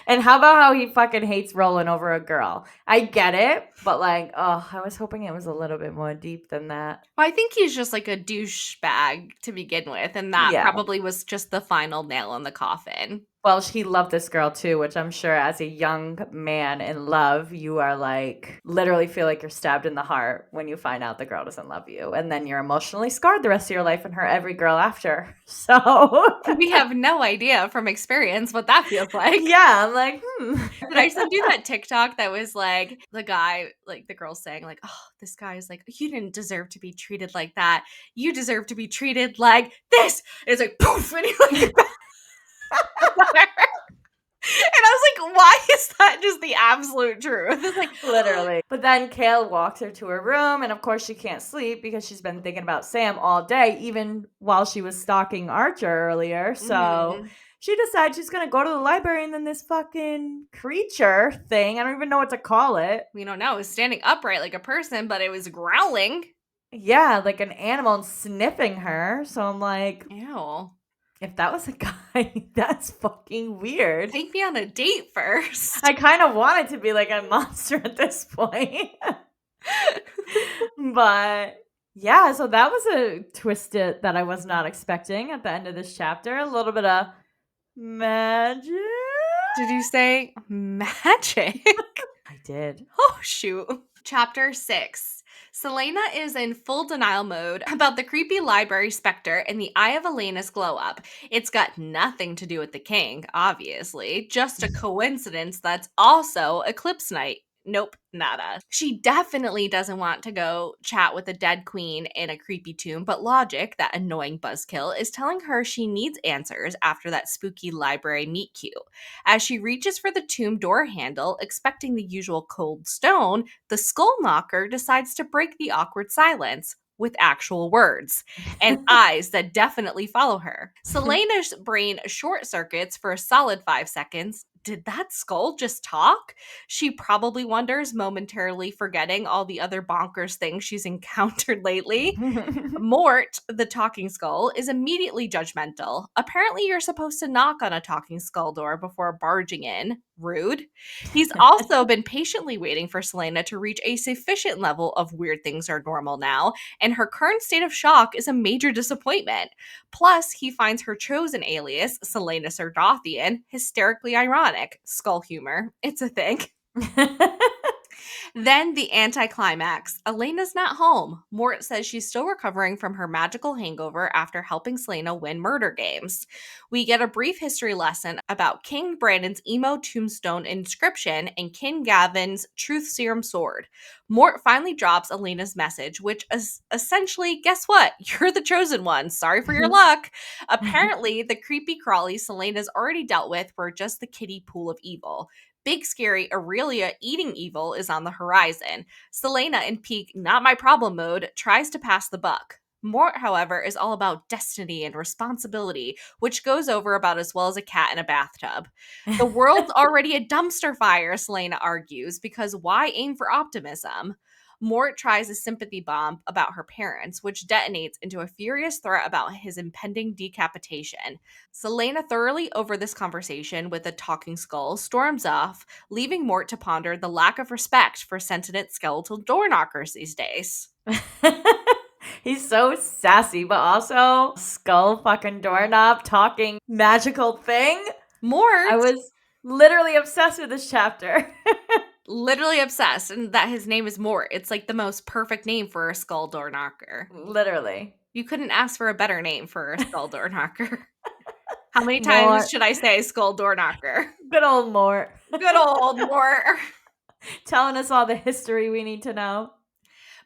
And how about how he fucking hates rolling over a girl? I get it, but like, oh, I was hoping it was a little bit more deep than that. Well, I think he's just like a douchebag to begin with, and that Yeah. probably was just the final nail in the coffin. Well, he loved this girl too, which I'm sure as a young man in love, you are like literally feel like you're stabbed in the heart when you find out the girl doesn't love you. And then you're emotionally scarred the rest of your life and hurt every girl after. So We have no idea from experience what that feels like. yeah, I'm like, Did I send you that TikTok that was like the guy, like the girl saying, like, oh, this guy is like, you didn't deserve to be treated like that. You deserve to be treated like this. And it's like poof, and he like and I was like, why is that just the absolute truth? It's like literally. But then Kale walks her to her room, and of course she can't sleep because she's been thinking about Sam all day, even while she was stalking Archer earlier. So she decides she's gonna go to the library, and then this fucking creature thing, I don't even know what to call it. We don't know. It was standing upright like a person, but it was growling. Yeah, like an animal and sniffing her. So I'm like, ew. If that was a guy, that's fucking weird. Take me on a date first. I kind of want it to be like a monster at this point. But yeah, so that was a twist that I was not expecting at the end of this chapter. A little bit of magic. Did you say magic? I did. Oh, shoot. Chapter 6. Selena is in full denial mode about the creepy library specter and the Eye of Elena's glow up. It's got nothing to do with the king, obviously. Just a coincidence that's also eclipse night. Nope, nada. She definitely doesn't want to go chat with a dead queen in a creepy tomb, but logic, that annoying buzzkill, is telling her she needs answers after that spooky library meet cute. As she reaches for the tomb door handle, expecting the usual cold stone, the skull knocker decides to break the awkward silence with actual words and eyes that definitely follow her. Selena's brain short circuits for a solid 5 seconds. Did that skull just talk? She probably wonders, momentarily forgetting all the other bonkers things she's encountered lately. Mort, the talking skull, is immediately judgmental. Apparently, you're supposed to knock on a talking skull door before barging in. Rude. He's also been patiently waiting for Selena to reach a sufficient level of weird things are normal now, and her current state of shock is a major disappointment. Plus, he finds her chosen alias, Selena Sardothian, hysterically ironic. Skull humor. It's a thing. Then the anticlimax. Elena's not home. Mort says she's still recovering from her magical hangover after helping Selena win murder games. We get a brief history lesson about King Brandon's emo tombstone inscription and King Gavin's truth serum sword. Mort finally drops Elena's message, which is essentially, guess what? You're the chosen one. Sorry for your luck. Apparently, the creepy crawlies Selena's already dealt with were just the kiddie pool of evil. Big scary Aurelia eating evil is on the horizon. Selena, in peak not my problem mode, tries to pass the buck. Mort, however, is all about destiny and responsibility, which goes over about as well as a cat in a bathtub. The world's already a dumpster fire, Selena argues, because why aim for optimism? Mort tries a sympathy bomb about her parents, which detonates into a furious threat about his impending decapitation. Selena, thoroughly over this conversation with a talking skull, storms off, leaving Mort to ponder the lack of respect for sentient skeletal door knockers these days. He's so sassy, but also skull fucking doorknob talking magical thing. Mort, I was literally obsessed with this chapter. literally obsessed, and that his name is Mort. It's like the most perfect name for a skull door knocker. Literally. You couldn't ask for a better name for a skull door knocker. How many times Mort. should I say skull door knocker? Good old Mort. Good old Mort. Telling us all the history we need to know.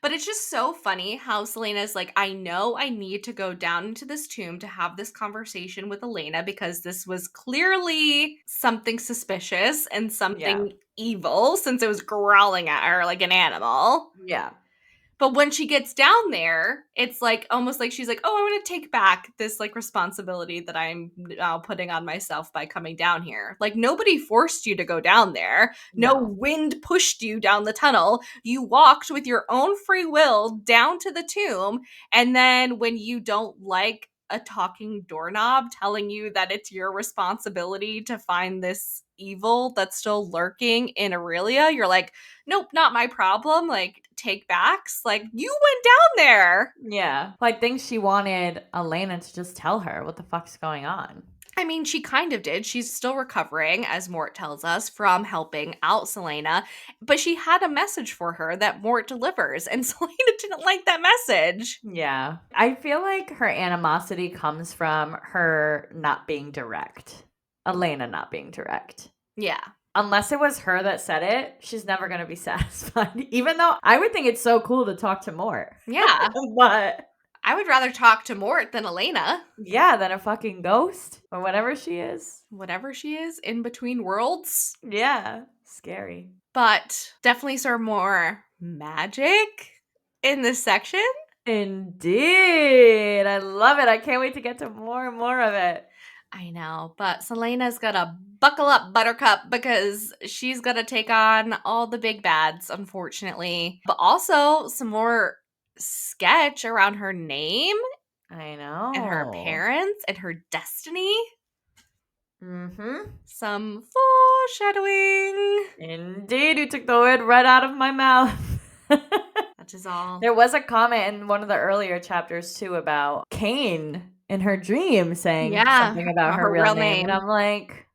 But it's just so funny how Selena's like, I know I need to go down into this tomb to have this conversation with Elena because this was clearly something suspicious and something evil since it was growling at her like an animal. Yeah. But when she gets down there, it's like almost like she's like, oh, I want to take back this like responsibility that I'm now putting on myself by coming down here. Like nobody forced you to go down there. No wind pushed you down the tunnel. You walked with your own free will down to the tomb. And then when you don't like a talking doorknob telling you that it's your responsibility to find this evil that's still lurking in Aurelia, you're like, nope, not my problem. Like, take backs. Like, you went down there. Yeah. I think she wanted Elena to just tell her what the fuck's going on. I mean, she kind of did. She's still recovering, as Mort tells us, from helping out Selena. But she had a message for her that Mort delivers, and Selena didn't like that message. Yeah. I feel like her animosity comes from her not being direct. Elena not being direct. Yeah. Unless it was her that said it, she's never going to be satisfied. Even though I would think it's so cool to talk to Mort. Yeah. But I would rather talk to Mort than Elena. Yeah, than a fucking ghost or whatever she is. Whatever she is, in between worlds. Yeah. Scary. But definitely some more magic in this section. Indeed. I love it. I can't wait to get to more and more of it. I know, but Selena's gotta buckle up, Buttercup, because she's gonna take on all the big bads, unfortunately. But also some more sketch around her name I know. and her parents and her destiny. Mm-hmm. Some foreshadowing. Indeed, you took the word right out of my mouth. That is all. There was a comment in one of the earlier chapters, too, about Cain in her dream saying something about her real name. And I'm like,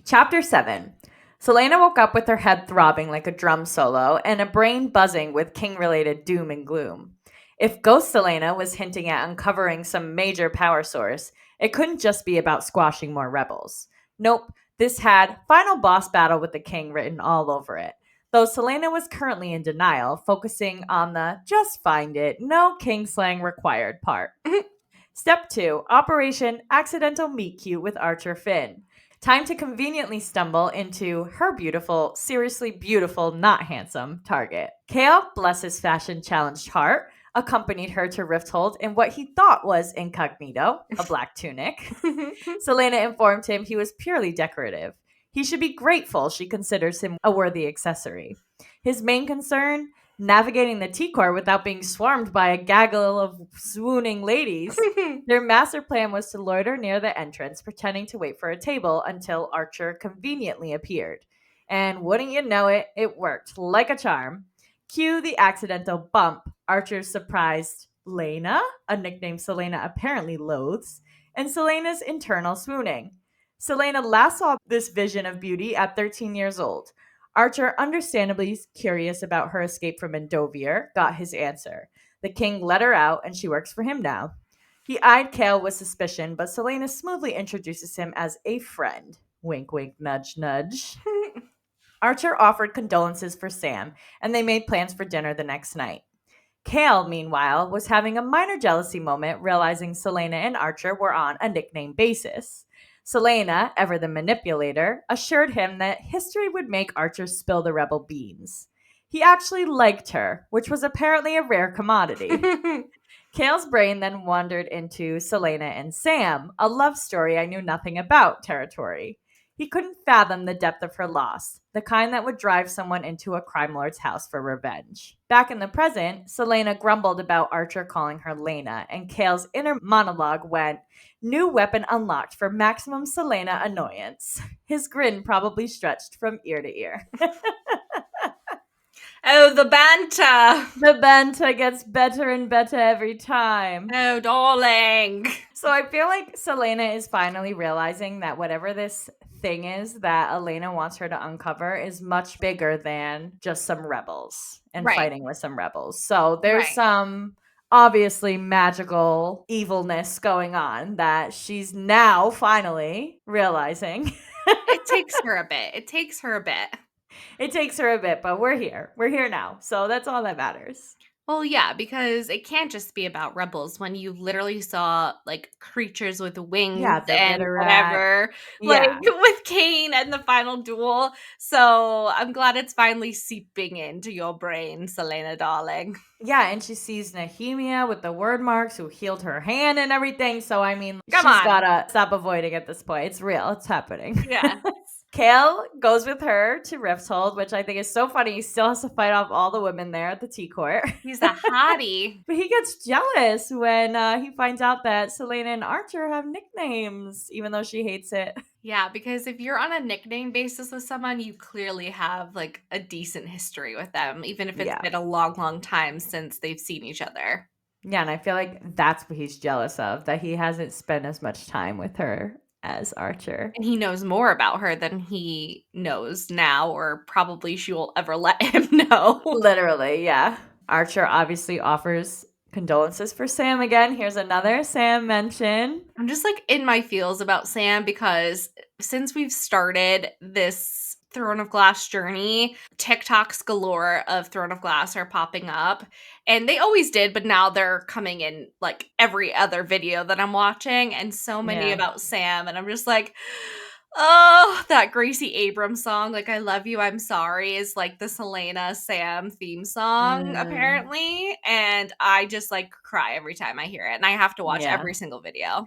Chapter 7. Selena woke up with her head throbbing like a drum solo and a brain buzzing with king-related doom and gloom. If Ghost Selena was hinting at uncovering some major power source, it couldn't just be about squashing more rebels. Nope, this had final boss battle with the king written all over it. Though Selena was currently in denial, focusing on the just find it, no kingslaying required part. Step 2, Operation Accidental Meet Cute with Archer Finn. Time to conveniently stumble into her beautiful, seriously beautiful, not handsome target. Kale, bless his fashion-challenged heart, accompanied her to Rifthold in what he thought was incognito, a black tunic. Selena informed him he was purely decorative. He should be grateful she considers him a worthy accessory. His main concern? Navigating the T-Core without being swarmed by a gaggle of swooning ladies. Their master plan was to loiter near the entrance, pretending to wait for a table until Archer conveniently appeared. And wouldn't you know it, it worked like a charm. Cue the accidental bump, Archer's surprised Lena, a nickname Selena apparently loathes, and Selena's internal swooning. Selena last saw this vision of beauty at 13 years old. Archer, understandably curious about her escape from Endovier, got his answer. The king let her out, and she works for him now. He eyed Kale with suspicion, but Selena smoothly introduces him as a friend. Wink, wink, nudge, nudge. Archer offered condolences for Sam, and they made plans for dinner the next night. Kale, meanwhile, was having a minor jealousy moment, realizing Selena and Archer were on a nickname basis. Selena, ever the manipulator, assured him that history would make Archer spill the rebel beans. He actually liked her, which was apparently a rare commodity. Kale's brain then wandered into Selena and Sam, a love story I knew nothing about territory. He couldn't fathom the depth of her loss, the kind that would drive someone into a crime lord's house for revenge. Back in the present, Selena grumbled about Archer calling her Lena, and Kale's inner monologue went, "New weapon unlocked for maximum Selena annoyance." His grin probably stretched from ear to ear. Oh, the banter. The banter gets better and better every time. Oh, darling. So I feel like Selena is finally realizing that whatever this thing is that Elena wants her to uncover is much bigger than just some rebels and Right. fighting with some rebels. So there's Right. some obviously magical evilness going on that she's now finally realizing. It takes her a bit. It takes her a bit. It takes her a bit, but we're here. We're here now. So that's all that matters. Well, yeah, because it can't just be about rebels when you literally saw like creatures with wings Yeah, the and Ritterat. whatever, like Yeah. with Cain and the final duel. So I'm glad it's finally seeping into your brain, Selena, darling. Yeah, and she sees Nehemia with the word marks who healed her hand and everything. So, I mean, Come she's on. gotta stop avoiding at this point. It's real. It's happening. Yeah. Kale goes with her to Rifthold, which I think is so funny. He still has to fight off all the women there at the tea court. He's a hottie. But he gets jealous when he finds out that Selena and Archer have nicknames, even though she hates it. Yeah, because if you're on a nickname basis with someone, you clearly have like a decent history with them, even if it's Yeah. been a long, long time since they've seen each other. Yeah, and I feel like that's what he's jealous of, that he hasn't spent as much time with her as Archer. And he knows more about her than he knows now, or probably she will ever let him know. Literally, yeah. Archer obviously offers condolences for Sam again. Here's another Sam mention. I'm just like in my feels about Sam because since we've started this Throne of Glass journey, TikToks galore of Throne of Glass are popping up. And they always did, but now they're coming in like every other video that I'm watching, and so many Yeah. about Sam. And I'm just like, oh, that Gracie Abrams song, like I Love You, I'm Sorry, is like the Selena Sam theme song, apparently. And I just like cry every time I hear it. And I have to watch Yeah. every single video.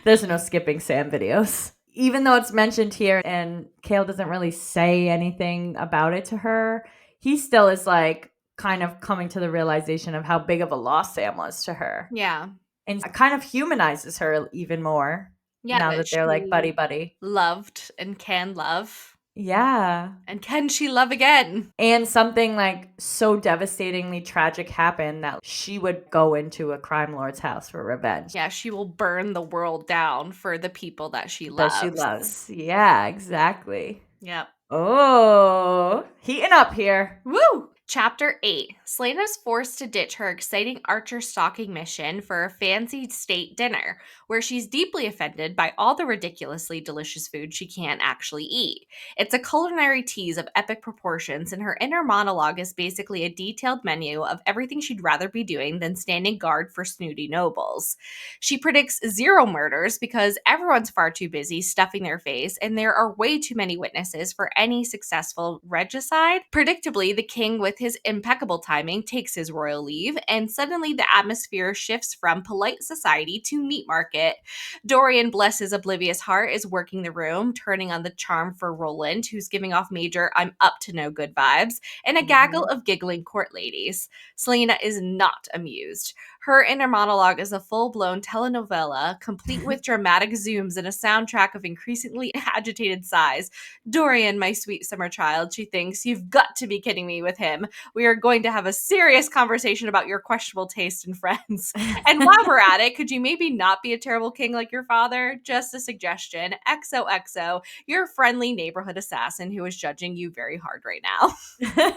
There's no skipping Sam videos. Even though it's mentioned here and Kale doesn't really say anything about it to her, he still is like kind of coming to the realization of how big of a loss Sam was to her. Yeah. And kind of humanizes her even more Yeah, now that they're like buddy buddy. loved and can love. Yeah. And can she love again? And something like so devastatingly tragic happened that she would go into a crime lord's house for revenge. Yeah, she will burn the world down for the people that she That loves. she loves. Yeah, exactly. Yep. Oh, heating up here. Woo! Chapter 8. Selena's forced to ditch her exciting Archer stalking mission for a fancy state dinner, where she's deeply offended by all the ridiculously delicious food she can't actually eat. It's a culinary tease of epic proportions, and her inner monologue is basically a detailed menu of everything she'd rather be doing than standing guard for snooty nobles. She predicts 0 murders because everyone's far too busy stuffing their face, and there are way too many witnesses for any successful regicide. Predictably, the king, with his impeccable timing, takes his royal leave, and suddenly the atmosphere shifts from polite society to meat market. Dorian, bless his oblivious heart, is working the room, turning on the charm for Roland, who's giving off major I'm up to no good vibes, and a gaggle of giggling court ladies. Selena is not amused. Her inner monologue is a full-blown telenovela, complete with dramatic zooms and a soundtrack of increasingly agitated sighs. Dorian, my sweet summer child, she thinks, you've got to be kidding me with him. We are going to have a serious conversation about your questionable taste in friends. And while we're at it, could you maybe not be a terrible king like your father? Just a suggestion. XOXO, your friendly neighborhood assassin who is judging you very hard right now.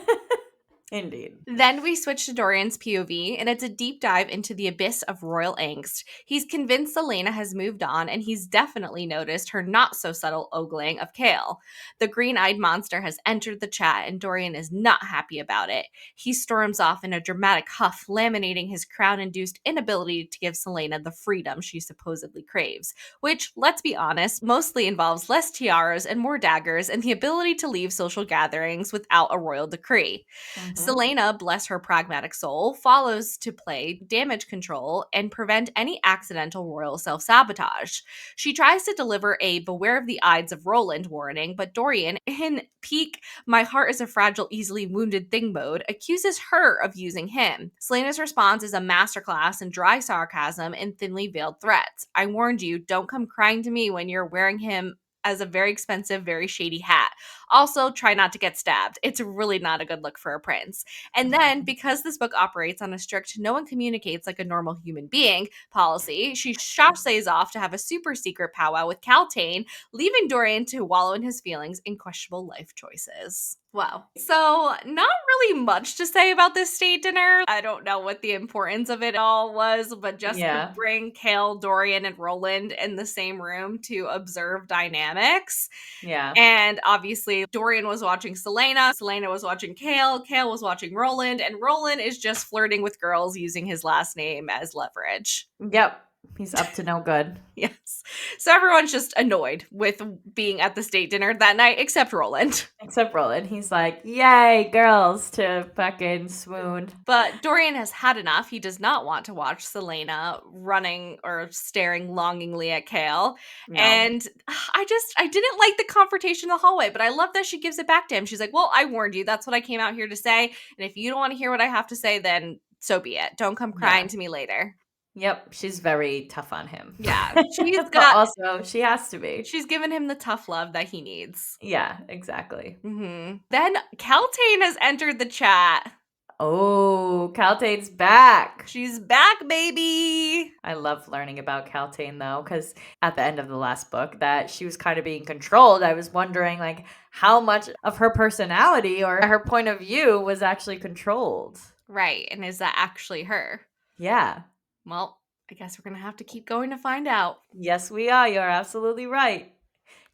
Indeed. Then we switch to Dorian's POV, and it's a deep dive into the abyss of royal angst. He's convinced Selena has moved on, and he's definitely noticed her not so subtle ogling of Kale. The green eyed monster has entered the chat, and Dorian is not happy about it. He storms off in a dramatic huff, laminating his crown induced inability to give Selena the freedom she supposedly craves, which, let's be honest, mostly involves less tiaras and more daggers and the ability to leave social gatherings without a royal decree. Mhm. Selena, bless her pragmatic soul, follows to play damage control and prevent any accidental royal self sabotage. She tries to deliver a beware of the Ides of Roland warning, but Dorian, in peak my heart is a fragile, easily wounded thing mode, accuses her of using him. Selena's response is a masterclass in dry sarcasm and thinly veiled threats. I warned you, don't come crying to me when you're wearing him as a very expensive, very shady hat. Also, try not to get stabbed. It's really not a good look for a prince. And then, because this book operates on a strict no one communicates like a normal human being policy, she chasses off to have a super secret powwow with Caltaine, leaving Dorian to wallow in his feelings in questionable life choices. Wow. So, not really much to say about this state dinner. I don't know what the importance of it all was, but just to Yeah. bring Kale, Dorian, and Roland in the same room to observe dynamics. Yeah. And obviously, Dorian was watching Selena. Selena was watching Kale. Kale was watching Roland. And Roland is just flirting with girls using his last name as leverage. Yep. He's up to no good. Yes. So everyone's just annoyed with being at the state dinner that night, except Roland. Except Roland. He's like, yay, girls, to fucking swoon. But Dorian has had enough. He does not want to watch Selena running or staring longingly at Kale. No. And I didn't like the confrontation in the hallway, but I love that she gives it back to him. She's like, well, I warned you. That's what I came out here to say. And if you don't want to hear what I have to say, then so be it. Don't come crying to me later. Yep, she's very tough on him. Yeah, But also, she has to be. she's given him the tough love that he needs. Yeah, exactly. Then Caltaine has entered the chat. Oh, Caltaine's back. She's back, baby. I love learning about Caltaine, though, because at the end of the last book that she was kind of being controlled. I was wondering, like, how much of her personality or her point of view was actually controlled. Right, and is that actually her? Yeah. Well, I guess we're going to have to keep going to find out. Yes, we are. You're absolutely right.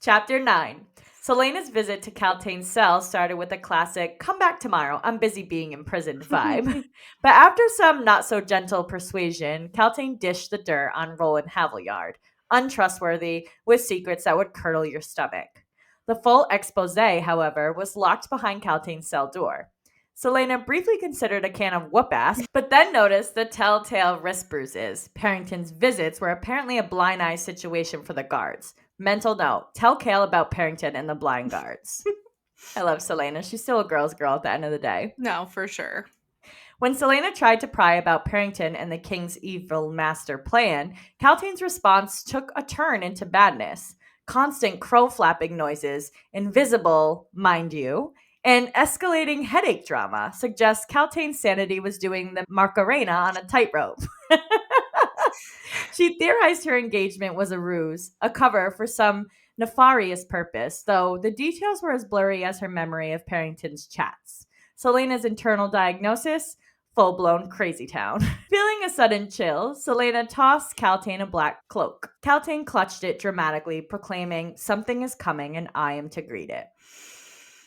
Chapter 9. Selena's visit to Caltaine's cell started with a classic, come back tomorrow, I'm busy being imprisoned vibe. But after some not-so-gentle persuasion, Caltaine dished the dirt on Roland Havilyard, untrustworthy, with secrets that would curdle your stomach. The full expose, however, was locked behind Caltaine's cell door. Selena briefly considered a can of whoop-ass, but then noticed the telltale wrist bruises. Parrington's visits were apparently a blind eye situation for the guards. Mental note, tell Kale about Parrington and the blind guards. I love Selena. She's still a girl's girl at the end of the day. No, for sure. When Selena tried to pry about Parrington and the king's evil master plan, Caltaine's response took a turn into badness. Constant crow-flapping noises, invisible, mind you, and escalating headache drama suggests Caltaine's sanity was doing the Macarena on a tightrope. She theorized her engagement was a ruse, a cover for some nefarious purpose, though the details were as blurry as her memory of Parrington's chats. Selena's internal diagnosis? Full-blown crazy town. Feeling a sudden chill, Selena tossed Caltaine a black cloak. Caltaine clutched it dramatically, proclaiming, something is coming and I am to greet it.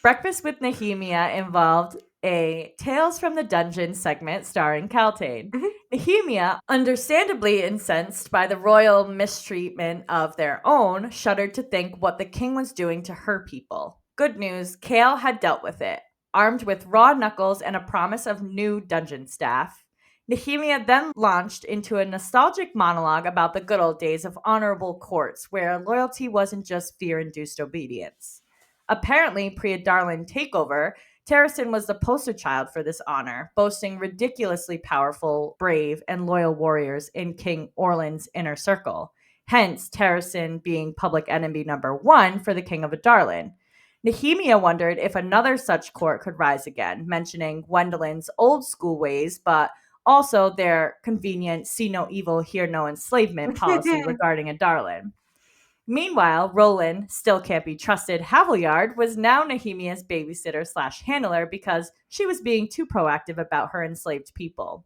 Breakfast with Nehemia involved a Tales from the Dungeon segment starring Caltaine. Nehemia, understandably incensed by the royal mistreatment of their own, shuddered to think what the king was doing to her people. Good news, Kale had dealt with it. Armed with raw knuckles and a promise of new dungeon staff, Nehemia then launched into a nostalgic monologue about the good old days of honorable courts where loyalty wasn't just fear-induced obedience. Apparently, Priya Darlin takeover Terrason was the poster child for this honor, boasting ridiculously powerful, brave, and loyal warriors in King Orlan's inner circle. Hence, Terrason being public enemy number one for the King of Adarlan. Nehemia wondered if another such court could rise again, mentioning Gwendolyn's old school ways, but also their convenient see no evil, hear no enslavement policy regarding Adarlan. Meanwhile, Roland, still can't be trusted Haviljard, was now Nehemia's babysitter slash handler because she was being too proactive about her enslaved people.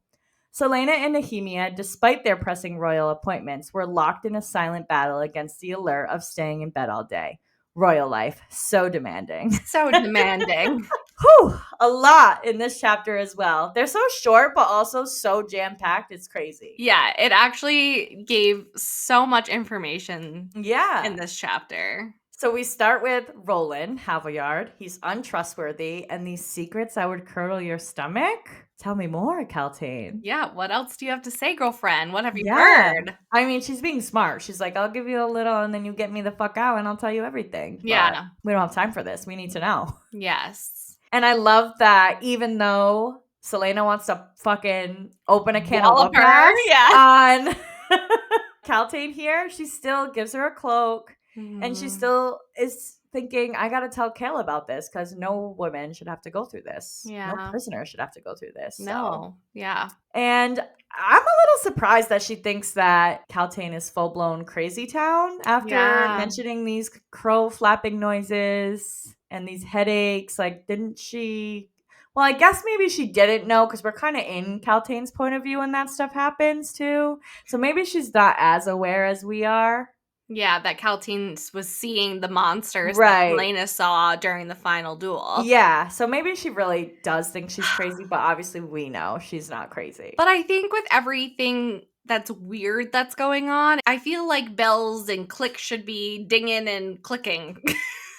Selena and Nehemia, despite their pressing royal appointments, were locked in a silent battle against the allure of staying in bed all day. Royal life, so demanding. So demanding. Whew, a lot in this chapter as well. They're so short, but also so jam-packed, it's crazy. Yeah, it actually gave so much information Yeah. in this chapter. So we start with Roland Haviljard. He's untrustworthy, and these secrets that would curdle your stomach. Tell me more, Caltaine. Yeah, what else do you have to say, girlfriend? What have you heard? I mean, she's being smart. She's like, I'll give you a little, and then you get me the fuck out, and I'll tell you everything. Yeah. But we don't have time for this. We need to know. Yes. And I love that even though Selena wants to fucking open a can of Wallop her, on Caltaine here, she still gives her a cloak. And she still is thinking, I got to tell Kale about this because no woman should have to go through this. Yeah. No prisoner should have to go through this. No. Yeah. And I'm a little surprised that she thinks that Caltaine is full-blown crazy town after mentioning these crow flapping noises and these headaches. Like, didn't she... Well, I guess maybe she didn't know because we're kind of in Caltaine's point of view when that stuff happens too. So maybe she's not as aware as we are. Yeah, that Caltaine was seeing the monsters that Selena saw during the final duel. Yeah, so maybe she really does think she's crazy, but obviously we know she's not crazy. But I think with everything that's weird that's going on, I feel like bells and clicks should be dinging and clicking.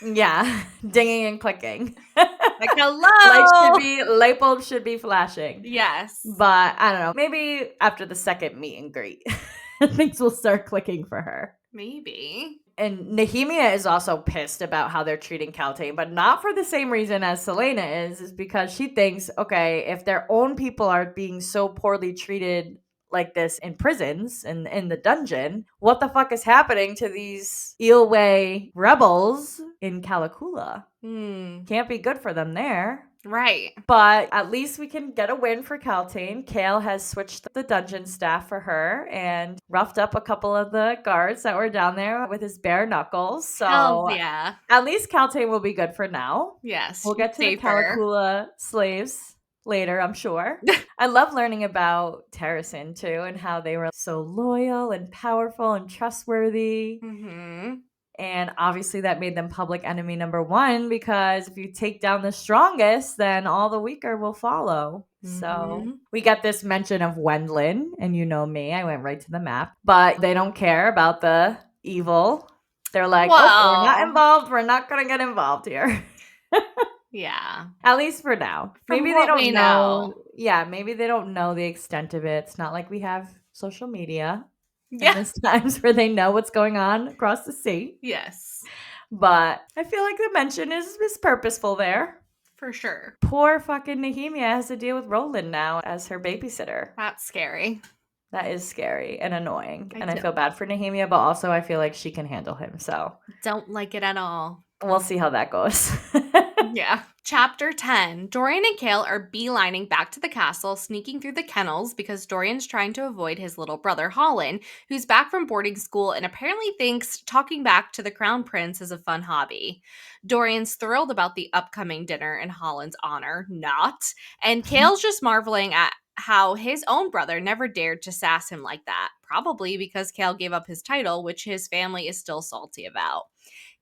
Yeah, dinging and clicking. Like, hello! Light bulbs should be flashing. Yes. But I don't know, maybe after the second meet and greet, things will start clicking for her. Maybe. And Nehemia is also pissed about how they're treating Caltaine, but not for the same reason as Selena is because she thinks, okay, if their own people are being so poorly treated like this in prisons and in the dungeon, what the fuck is happening to these Eelway rebels in Kalakula? Can't be good for them there. Right. But at least we can get a win for Caltaine. Kale has switched the dungeon staff for her and roughed up a couple of the guards that were down there with his bare knuckles. So hell yeah. At least Caltaine will be good for now. Yes. We'll get to the Kalakula slaves later, I'm sure. I love learning about Terrason too and how they were so loyal and powerful and trustworthy. And obviously that made them public enemy number one because if you take down the strongest, then all the weaker will follow. So we get this mention of Wendlin, and you know me, I went right to the map. But they don't care about the evil. They're like, we're not involved. We're not going to get involved here. Yeah. At least for now. Maybe they don't know. Yeah, maybe they don't know the extent of it. It's not like we have social media. Yeah. There's times where they know what's going on across the sea. Yes. But I feel like the mention is purposeful there. For sure. Poor fucking Nehemia has to deal with Roland now as her babysitter. That's scary. That is scary and annoying. I feel bad for Nehemia, but also I feel like she can handle him. So don't like it at all. We'll see how that goes. Yeah. Chapter 10. Dorian and Kale are beelining back to the castle, sneaking through the kennels because Dorian's trying to avoid his little brother Holland, who's back from boarding school and apparently thinks talking back to the crown prince is a fun hobby. Dorian's thrilled about the upcoming dinner in Holland's honor, not. And Kale's just marveling at how his own brother never dared to sass him like that, probably because Kale gave up his title, which his family is still salty about.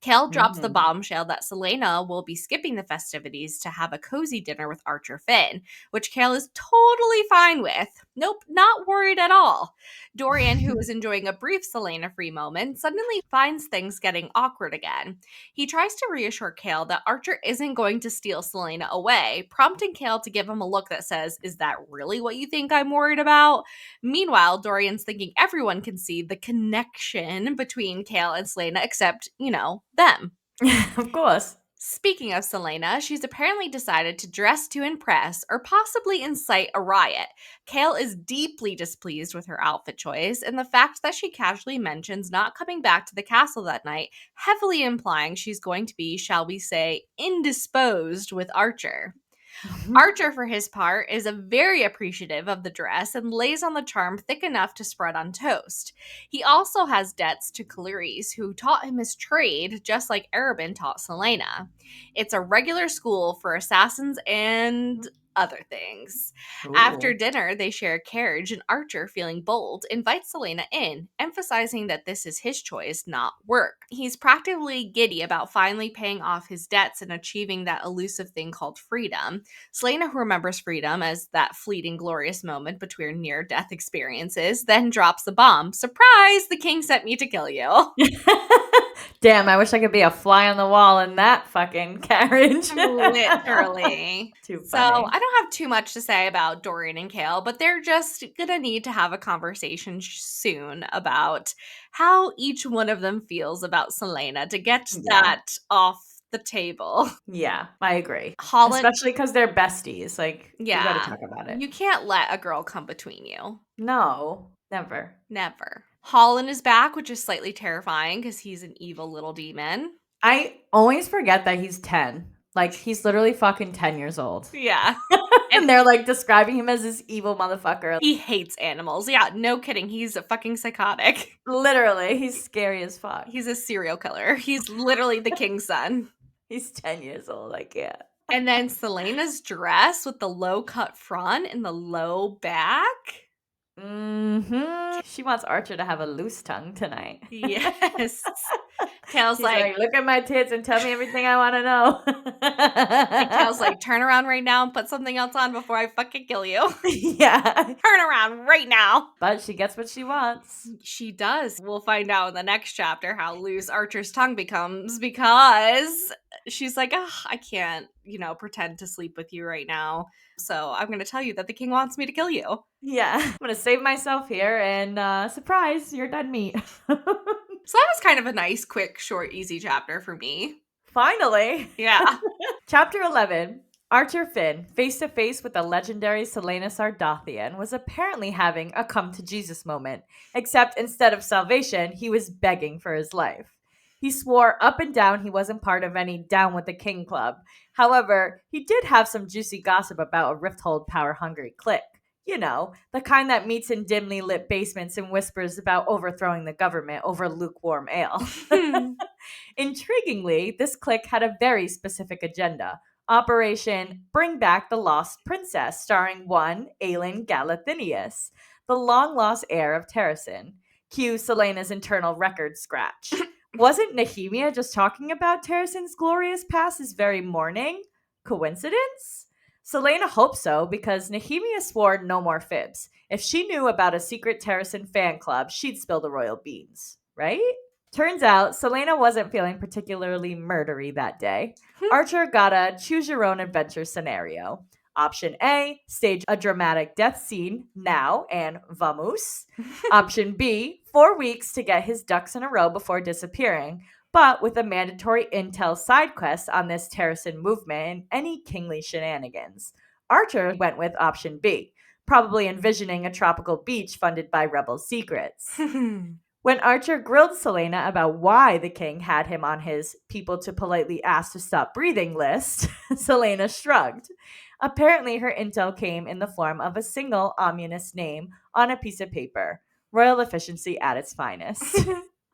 Kale drops the bombshell that Selena will be skipping the festivities to have a cozy dinner with Archer Finn, which Kale is totally fine with. Nope, not worried at all. Dorian, who is enjoying a brief Selena-free moment, suddenly finds things getting awkward again. He tries to reassure Kale that Archer isn't going to steal Selena away, prompting Kale to give him a look that says, "Is that really what you think I'm worried about?" Meanwhile, Dorian's thinking everyone can see the connection between Kale and Selena except, them. Of course. Speaking of Selena, she's apparently decided to dress to impress or possibly incite a riot. Kale is deeply displeased with her outfit choice and the fact that she casually mentions not coming back to the castle that night, heavily implying she's going to be, shall we say, indisposed with Archer. Archer, for his part, is a very appreciative of the dress and lays on the charm thick enough to spread on toast. He also has debts to Caleres, who taught him his trade, just like Arabin taught Selena. It's a regular school for assassins and other things. After Ooh. dinner, they share a carriage, and Archer, feeling bold, invites Selena in, emphasizing that this is his choice, not work. He's practically giddy about finally paying off his debts and achieving that elusive thing called freedom. Selena, who remembers freedom as that fleeting, glorious moment between near death experiences, then drops the bomb. Surprise! The king sent me to kill you. Damn, I wish I could be a fly on the wall in that fucking carriage. Literally. Too So, funny. I don't have too much to say about Dorian and Kale, but they're just gonna need to have a conversation soon about how each one of them feels about Selena to get Yeah. that off the table. Yeah, I agree. Holland, Especially because they're besties. Like, we gotta yeah, talk about it. you can't let a girl come between you. No, never. Never. Holland is back, which is slightly terrifying because he's an evil little demon. I always forget that he's 10. Like, he's literally fucking 10 years old. Yeah. And And they're, like, describing him as this evil motherfucker. he hates animals. Yeah, no kidding. He's a fucking psychotic. Literally, he's scary as fuck. He's a serial killer. He's literally the king's son. He's 10 years old, I can't. And then Selena's dress with the low cut front and the low back. She wants Archer to have a loose tongue tonight. Yes. Kale's She's like, like, look at my tits and tell me everything I want to and Kale's know. like, turn around right now and put something else on before I fucking kill you. Yeah. Turn around right now. But she gets what she wants. She does. We'll find out in the next chapter how loose Archer's tongue becomes because she's like, I can't, pretend to sleep with you right now. So I'm going to tell you that the king wants me to kill you. Yeah. I'm going to save myself here and surprise, you're dead meat. So that was kind of a nice, quick, short, easy chapter for me. Finally. Yeah. Chapter 11. Archer Finn, face to face with the legendary Selena Sardothian, was apparently having a come to Jesus moment, except instead of salvation, he was begging for his life. He swore up and down he wasn't part of any Down with the King club. However, he did have some juicy gossip about a Rifthold power-hungry clique. You know, the kind that meets in dimly lit basements and whispers about overthrowing the government over lukewarm ale. Intriguingly, this clique had a very specific agenda. Operation Bring Back the Lost Princess, starring one Aelin Galathinius, the long-lost heir of Terrasin. Cue Selena's internal record scratch. Wasn't Nehemia just talking about Terrasin's glorious past this very morning? Coincidence? Selena hoped so because Nehemia swore no more fibs. If she knew about a secret Terrasin fan club, she'd spill the royal beans, right? Turns out, Selena wasn't feeling particularly murdery that day. Archer got a choose your own adventure scenario. Option A, stage a dramatic death scene now and vamos. Option B, 4 weeks to get his ducks in a row before disappearing, but with a mandatory intel side quest on this Terrasin movement and any kingly shenanigans. Archer went with option B, probably envisioning a tropical beach funded by rebel secrets. When Archer grilled Selena about why the king had him on his people to politely ask to stop breathing list, Selena shrugged. Apparently, her intel came in the form of a single ominous name on a piece of paper. Royal efficiency at its finest.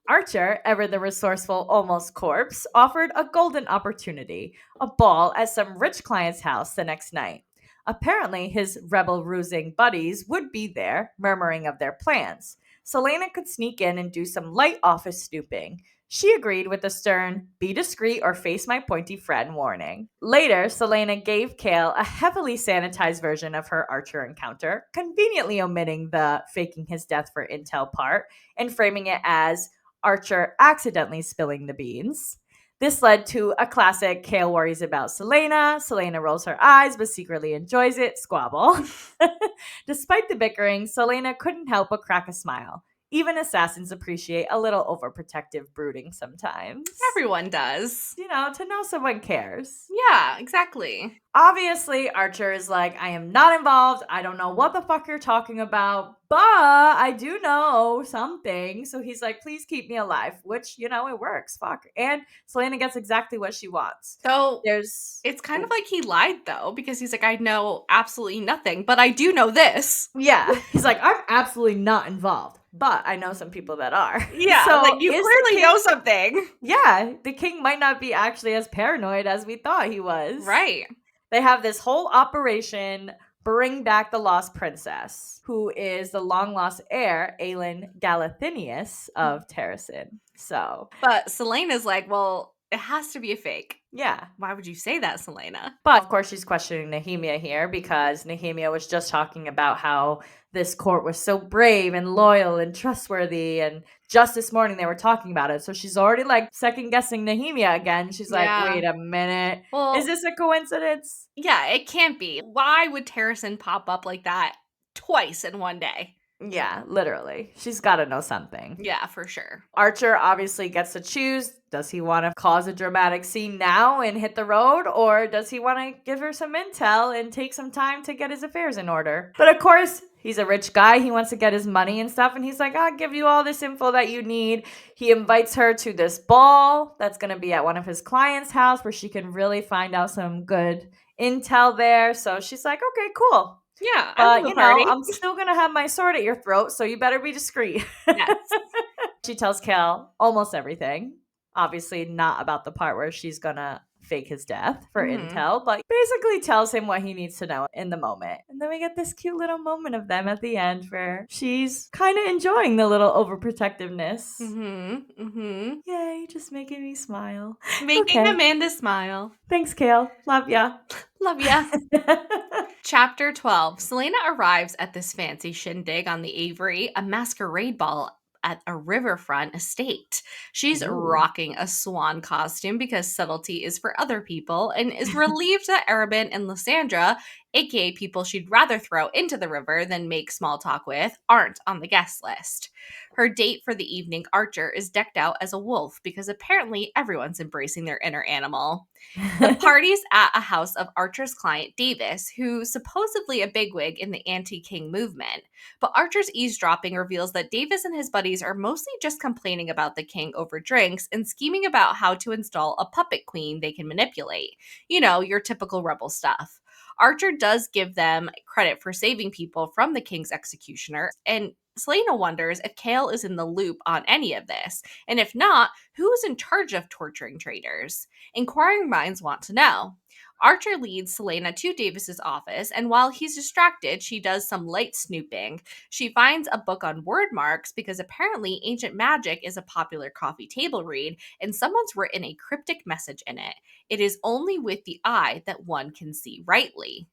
Archer, ever the resourceful almost corpse, offered a golden opportunity, a ball at some rich client's house the next night. Apparently, his rebel rusing buddies would be there, murmuring of their plans. Selena could sneak in and do some light office snooping. She agreed with a stern, be discreet or face my pointy friend warning. Later, Selena gave Kale a heavily sanitized version of her Archer encounter, conveniently omitting the faking his death for intel part and framing it as Archer accidentally spilling the beans. This led to a classic Kale worries about Selena. Selena rolls her eyes but secretly enjoys it squabble. Despite the bickering, Selena couldn't help but crack a smile. Even assassins appreciate a little overprotective brooding sometimes. Everyone does. To know someone cares. Yeah, exactly. Obviously, Archer is like, I am not involved. I don't know what the fuck you're talking about, but I do know something. So he's like, please keep me alive, which, it works. Fuck. And Selena gets exactly what she wants. So There's, it's kind of oh, like he lied though, because he's like, I know absolutely nothing, but I do know this. yeah. He's like, I'm absolutely not involved, but I know some people that are. Yeah, like So you is the clearly king, know something. yeah, the king might not be actually as paranoid as we thought he was. Right. They have this whole operation bring back the lost princess, who is the long lost heir, Aelin Galathinius of Terrasin. So, But Selena's like, well, it has to be a fake. yeah. Why would you say that, Selena? But of course, she's questioning Nehemia here because Nehemia was just talking about how this court was so brave and loyal and trustworthy. And just this morning, they were talking about it. So she's already like second guessing Nehemia again. She's like, Yeah. wait a minute. Is Well, this a coincidence? yeah, it can't be. Why would Terrason pop up like that twice in one day? Yeah, literally. She's got to know something. Yeah, for sure. Archer obviously gets to choose. Does he want to cause a dramatic scene now and hit the road, or does he want to give her some intel and take some time to get his affairs in order? But of course, he's a rich guy. He wants to get his money and stuff, and he's like, I'll give you all this info that you need. He invites her to this ball that's going to be at one of his clients' house where she can really find out some good intel there. So she's like, okay, cool. Yeah, I But, love a party. I'm still going to have my sword at your throat, so you better be discreet. Yes. She tells Cal almost everything. Obviously, not about the part where she's going to fake his death for intel, but basically tells him what he needs to know in the moment. And then we get this cute little moment of them at the end where she's kind of enjoying the little overprotectiveness. Yay, just making me smile. Making Okay. Amanda smile. Thanks, Kale. Love ya. Love ya. Chapter 12. Selena arrives at this fancy shindig on the Avery, a masquerade ball at a riverfront estate. She's Ooh. rocking a swan costume because subtlety is for other people and is relieved that Arabin and Lysandra, aka people she'd rather throw into the river than make small talk with, aren't on the guest list. Her date for the evening, Archer, is decked out as a wolf because apparently everyone's embracing their inner animal. The party's at a house of Archer's client Davis, who's supposedly a bigwig in the anti-king movement. But Archer's eavesdropping reveals that Davis and his buddies are mostly just complaining about the king over drinks and scheming about how to install a puppet queen they can manipulate. Your typical rebel stuff. Archer does give them credit for saving people from the king's executioner, and Selena wonders if Kale is in the loop on any of this, and if not, who's in charge of torturing traitors? Inquiring minds want to know. Archer leads Selena to Davis's office, and while he's distracted, she does some light snooping. She finds a book on word marks because apparently ancient magic is a popular coffee table read, and someone's written a cryptic message in it. It is only with the eye that one can see rightly.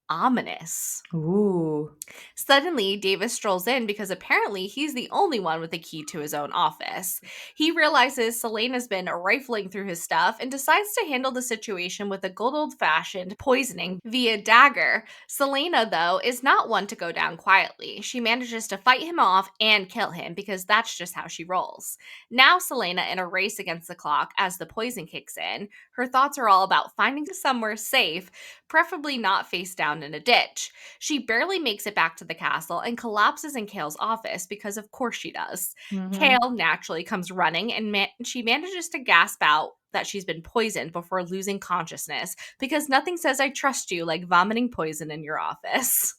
Ominous. Ooh. Suddenly, Davis strolls in because apparently he's the only one with a key to his own office. He realizes Selena's been rifling through his stuff and decides to handle the situation with a good old-fashioned poisoning via dagger. Selena, though, is not one to go down quietly. She manages to fight him off and kill him because that's just how she rolls. Now Selena in a race against the clock as the poison kicks in. Her thoughts are all about finding somewhere safe, preferably not face down in a ditch. She barely makes it back to the castle and collapses in Kale's office because of course she does. Kale naturally comes running and she manages to gasp out that she's been poisoned before losing consciousness because nothing says I trust you like vomiting poison in your office.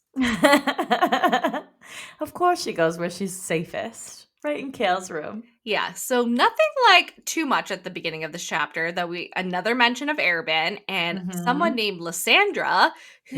Of course she goes where she's safest, right in Kale's room. Yeah, so nothing like too much at the beginning of this chapter, that another mention of Arabin and someone named Lysandra, who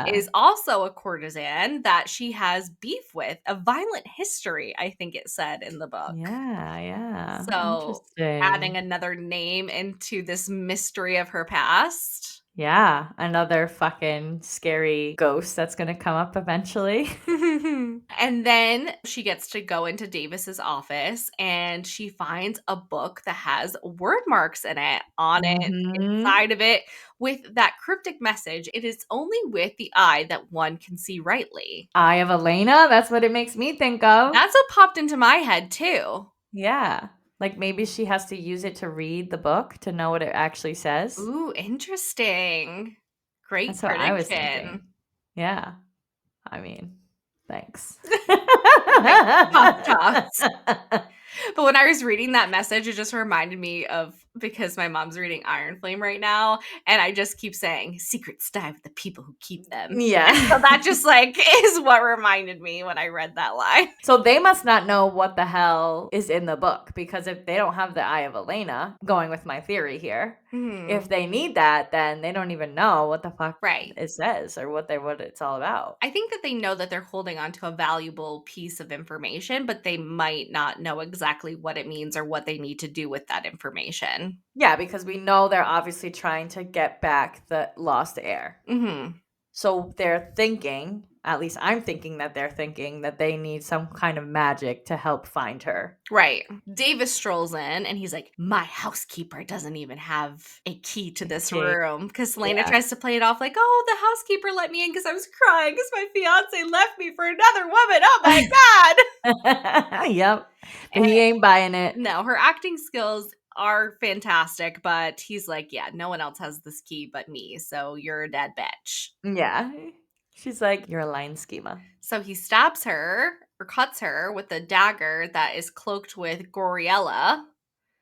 is also a courtesan that she has beef with, a violent history, I think it said in the book. Yeah. So Interesting. adding another name into this mystery of her past. Yeah, another fucking scary ghost that's gonna come up eventually. And then she gets to go into Davis's office and she finds a book that has word marks in it, on it, Mm-hmm. inside of it, with that cryptic message. It is only with the eye that one can see rightly. Eye of Elena, that's what it makes me think of. That's what popped into my head too. Yeah. Like maybe she has to use it to read the book to know what it actually says. Ooh, interesting. Great That's what I was prediction. thinking. Yeah. I mean, thanks. Like, toss, toss. But when I was reading that message, it just reminded me of, because my mom's reading Iron Flame right now, and I just keep saying, secrets die with the people who keep them. And Yeah. so that just like is what reminded me when I read that line. So they must not know what the hell is in the book, because if they don't have the Eye of Elena, going with my theory here, if they need that, then they don't even know what the fuck Right. it says or what it's all about. I think that they know that they're holding on to a valuable piece of information, but they might not know exactly what it means or what they need to do with that information. Yeah, because we know they're obviously trying to get back the lost heir. Mm-hmm. So they're thinking, at least I'm thinking that they're thinking that they need some kind of magic to help find her. Right. Davis strolls in and he's like, my housekeeper doesn't even have a key to this Okay. room. Because Selena Yeah. tries to play it off like, oh, the housekeeper let me in because I was crying because my fiance left me for another woman. Oh my God. Yep. But And he ain't buying it. no, her acting skills are fantastic, but he's like, yeah, no one else has this key but me. So you're a dead bitch. Yeah. She's like, you're a line schema. So he stabs her or cuts her with a dagger that is cloaked with Goriella.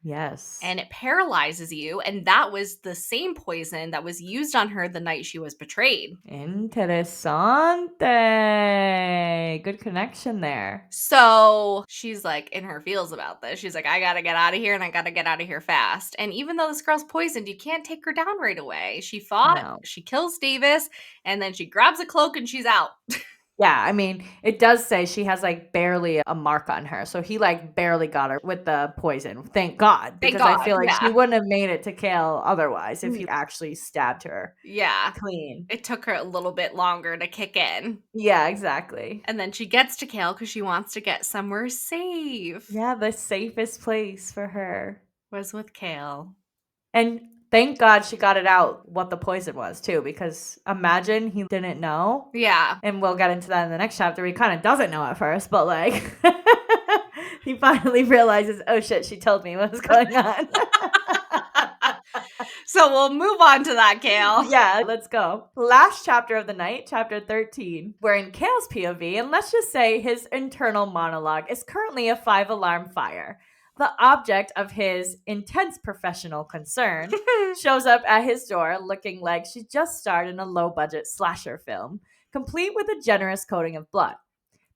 Yes. And it paralyzes you. And that was the same poison that was used on her the night she was betrayed. Interessante. Good connection there. So she's like in her feels about this. She's like, I gotta get out of here and I gotta get out of here fast. And even though this girl's poisoned, you can't take her down right away. She fought, No. she kills Davis, and then she grabs a cloak and she's out. Yeah, I mean, it does say she has like barely a mark on her. So he like barely got her with the poison. Thank God. Thank Because I God. feel like Yeah. she wouldn't have made it to Kale otherwise if he actually stabbed her Yeah. clean. It took her a little bit longer to kick in. Yeah, exactly. And then she gets to Kale because she wants to get somewhere safe. Yeah, the safest place for her. Was with Kale. And thank God she got it out what the poison was too, because imagine he didn't know. Yeah. And we'll get into that in the next chapter. He kind of doesn't know at first, but like he finally realizes, oh shit, she told me what was going on. So we'll move on to that, Kale. Yeah, let's go. Last chapter of the night, chapter 13. We're in Kale's POV, and let's just say his internal monologue is currently a 5-alarm fire. The object of his intense professional concern shows up at his door looking like she just starred in a low-budget slasher film, complete with a generous coating of blood.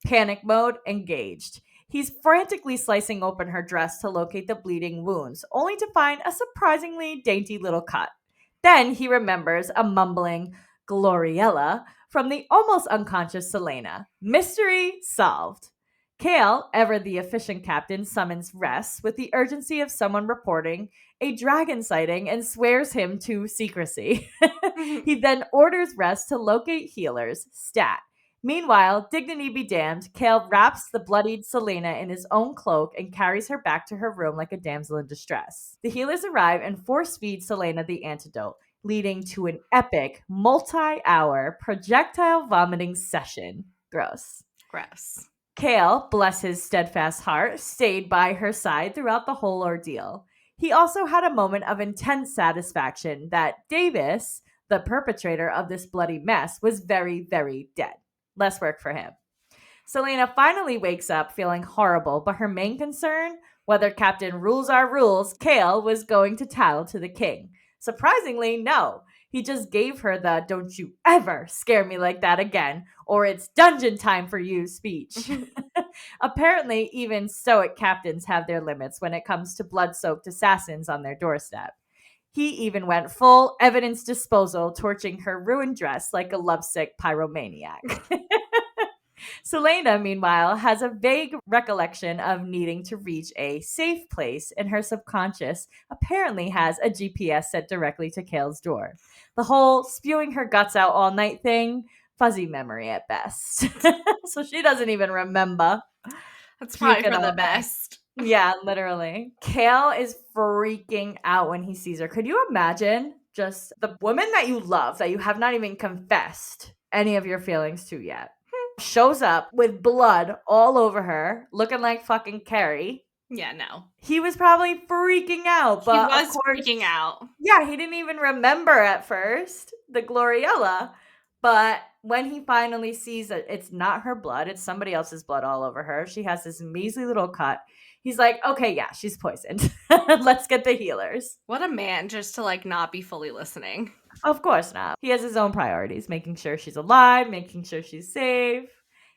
Panic mode engaged. He's frantically slicing open her dress to locate the bleeding wounds, only to find a surprisingly dainty little cut. Then he remembers a mumbling Gloriella from the almost unconscious Selena. Mystery solved. Kale, ever the efficient captain, summons Ress with the urgency of someone reporting a dragon sighting and swears him to secrecy. He then orders Ress to locate healers, stat. Meanwhile, dignity be damned, Kale wraps the bloodied Selena in his own cloak and carries her back to her room like a damsel in distress. The healers arrive and force feed Selena the antidote, leading to an epic, multi-hour projectile vomiting session. Gross. Gross. Kale, bless his steadfast heart, stayed by her side throughout the whole ordeal. He also had a moment of intense satisfaction that Davis, the perpetrator of this bloody mess, was very, very dead. Less work for him. Selena finally wakes up feeling horrible, but her main concern, whether Captain rules our rules, Kale was going to tattle to the king. Surprisingly, no. He just gave her the "don't you ever scare me like that again," or "it's dungeon time for you" speech. Apparently, even stoic captains have their limits when it comes to blood-soaked assassins on their doorstep. He even went full evidence disposal, torching her ruined dress like a lovesick pyromaniac. Selena, meanwhile, has a vague recollection of needing to reach a safe place, and her subconscious apparently has a GPS set directly to Kale's door. The whole spewing her guts out all night thing, fuzzy memory at best. So she doesn't even remember That's probably puking for the all night. best. Yeah, literally. Kale is freaking out when he sees her. Could you imagine just the woman that you love, that you have not even confessed any of your feelings to yet, shows up with blood all over her, looking like fucking Carrie? Yeah, no. He was probably freaking out, He but of was course, freaking out. yeah, he didn't even remember at first the Gloriella. But when he finally sees that it's not her blood, it's somebody else's blood all over her, she has this measly little cut. He's like, okay, yeah, she's poisoned. Let's get the healers. What a man, just to like not be fully listening. Of course not. He has his own priorities, making sure she's alive, making sure she's safe,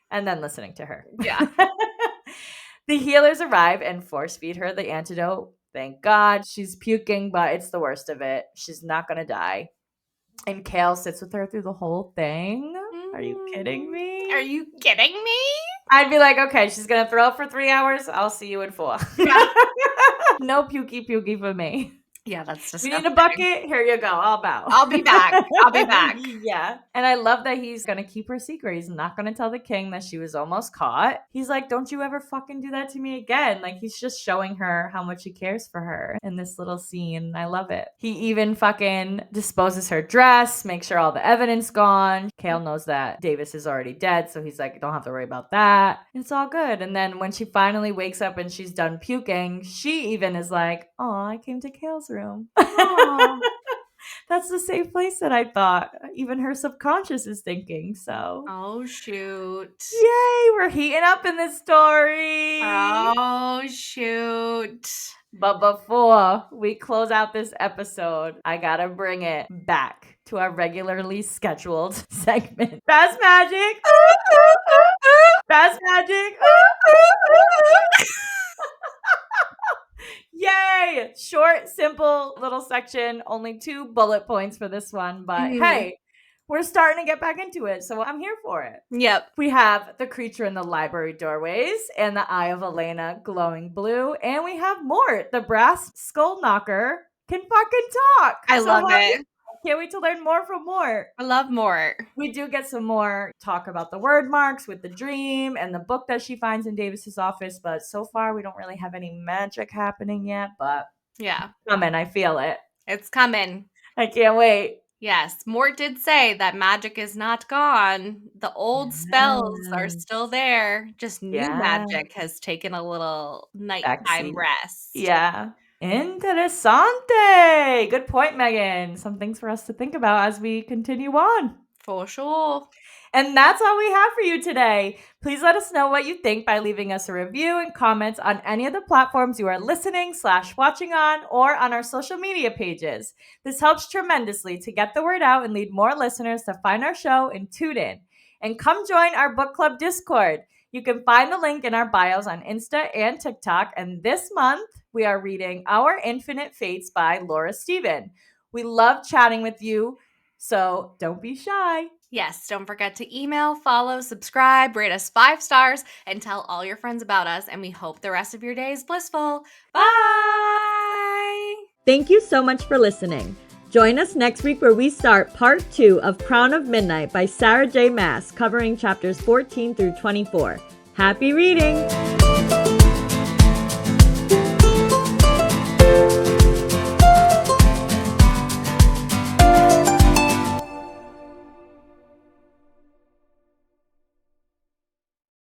and then listening to her. Yeah. The healers arrive and force feed her the antidote. Thank God. She's puking, but it's the worst of it. She's not going to die. And Kale sits with her through the whole thing. Are you kidding me? Are you kidding me? I'd be like, okay, she's going to throw up for 3 hours. I'll see you in 4. Yeah. No pukey for me. Yeah, that's If disgusting. you need a bucket, here you go. I'll bow. I'll be back. I'll be back. Yeah. And I love that he's going to keep her secret. He's not going to tell the king that she was almost caught. He's like, don't you ever fucking do that to me again. Like, he's just showing her how much he cares for her in this little scene. I love it. He even fucking disposes her dress, makes sure all the evidence gone. Kale knows that Davis is already dead, so he's like, don't have to worry about that. It's all good. And then when she finally wakes up and she's done puking, she even is like, oh, I came to Kale's room. That's the safe place that I thought. Even her subconscious is thinking. So, oh shoot. Yay, we're heating up in this story. Oh shoot. But before we close out this episode, I gotta bring it back to our regularly scheduled segment. Fast Magic. Fast Magic. Yay! Short, simple little section. Only 2 bullet points for this one. But hey, we're starting to get back into it. So I'm here for it. Yep. We have the creature in the library doorways and the eye of Elena glowing blue. And we have Mort, the brass skull knocker, can fucking talk. I love it. Can't wait to learn more from Mort. I love Mort. We do get some more talk about the word marks with the dream and the book that she finds in Davis's office, but so far we don't really have any magic happening yet, but yeah, coming, I feel it. It's coming. I can't wait. Yes, Mort did say that magic is not gone. The old spells are still there. Just new magic has taken a little nighttime rest. Yeah. Interessante. Good point, Megan. Some things for us to think about as we continue on. For sure. And that's all we have for you today. Please let us know what you think by leaving us a review and comments on any of the platforms you are listening/watching on or on our social media pages. This helps tremendously to get the word out and lead more listeners to find our show and tune in. And come join our book club Discord. You can find the link in our bios on Insta and TikTok. And this month, we are reading Our Infinite Fates by Laura Stephen. We love chatting with you, so don't be shy. Yes, don't forget to email, follow, subscribe, rate us 5 stars, and tell all your friends about us. And we hope the rest of your day is blissful. Bye! Thank you so much for listening. Join us next week where we start part 2 of Crown of Midnight by Sarah J. Maas, covering chapters 14 through 24. Happy reading!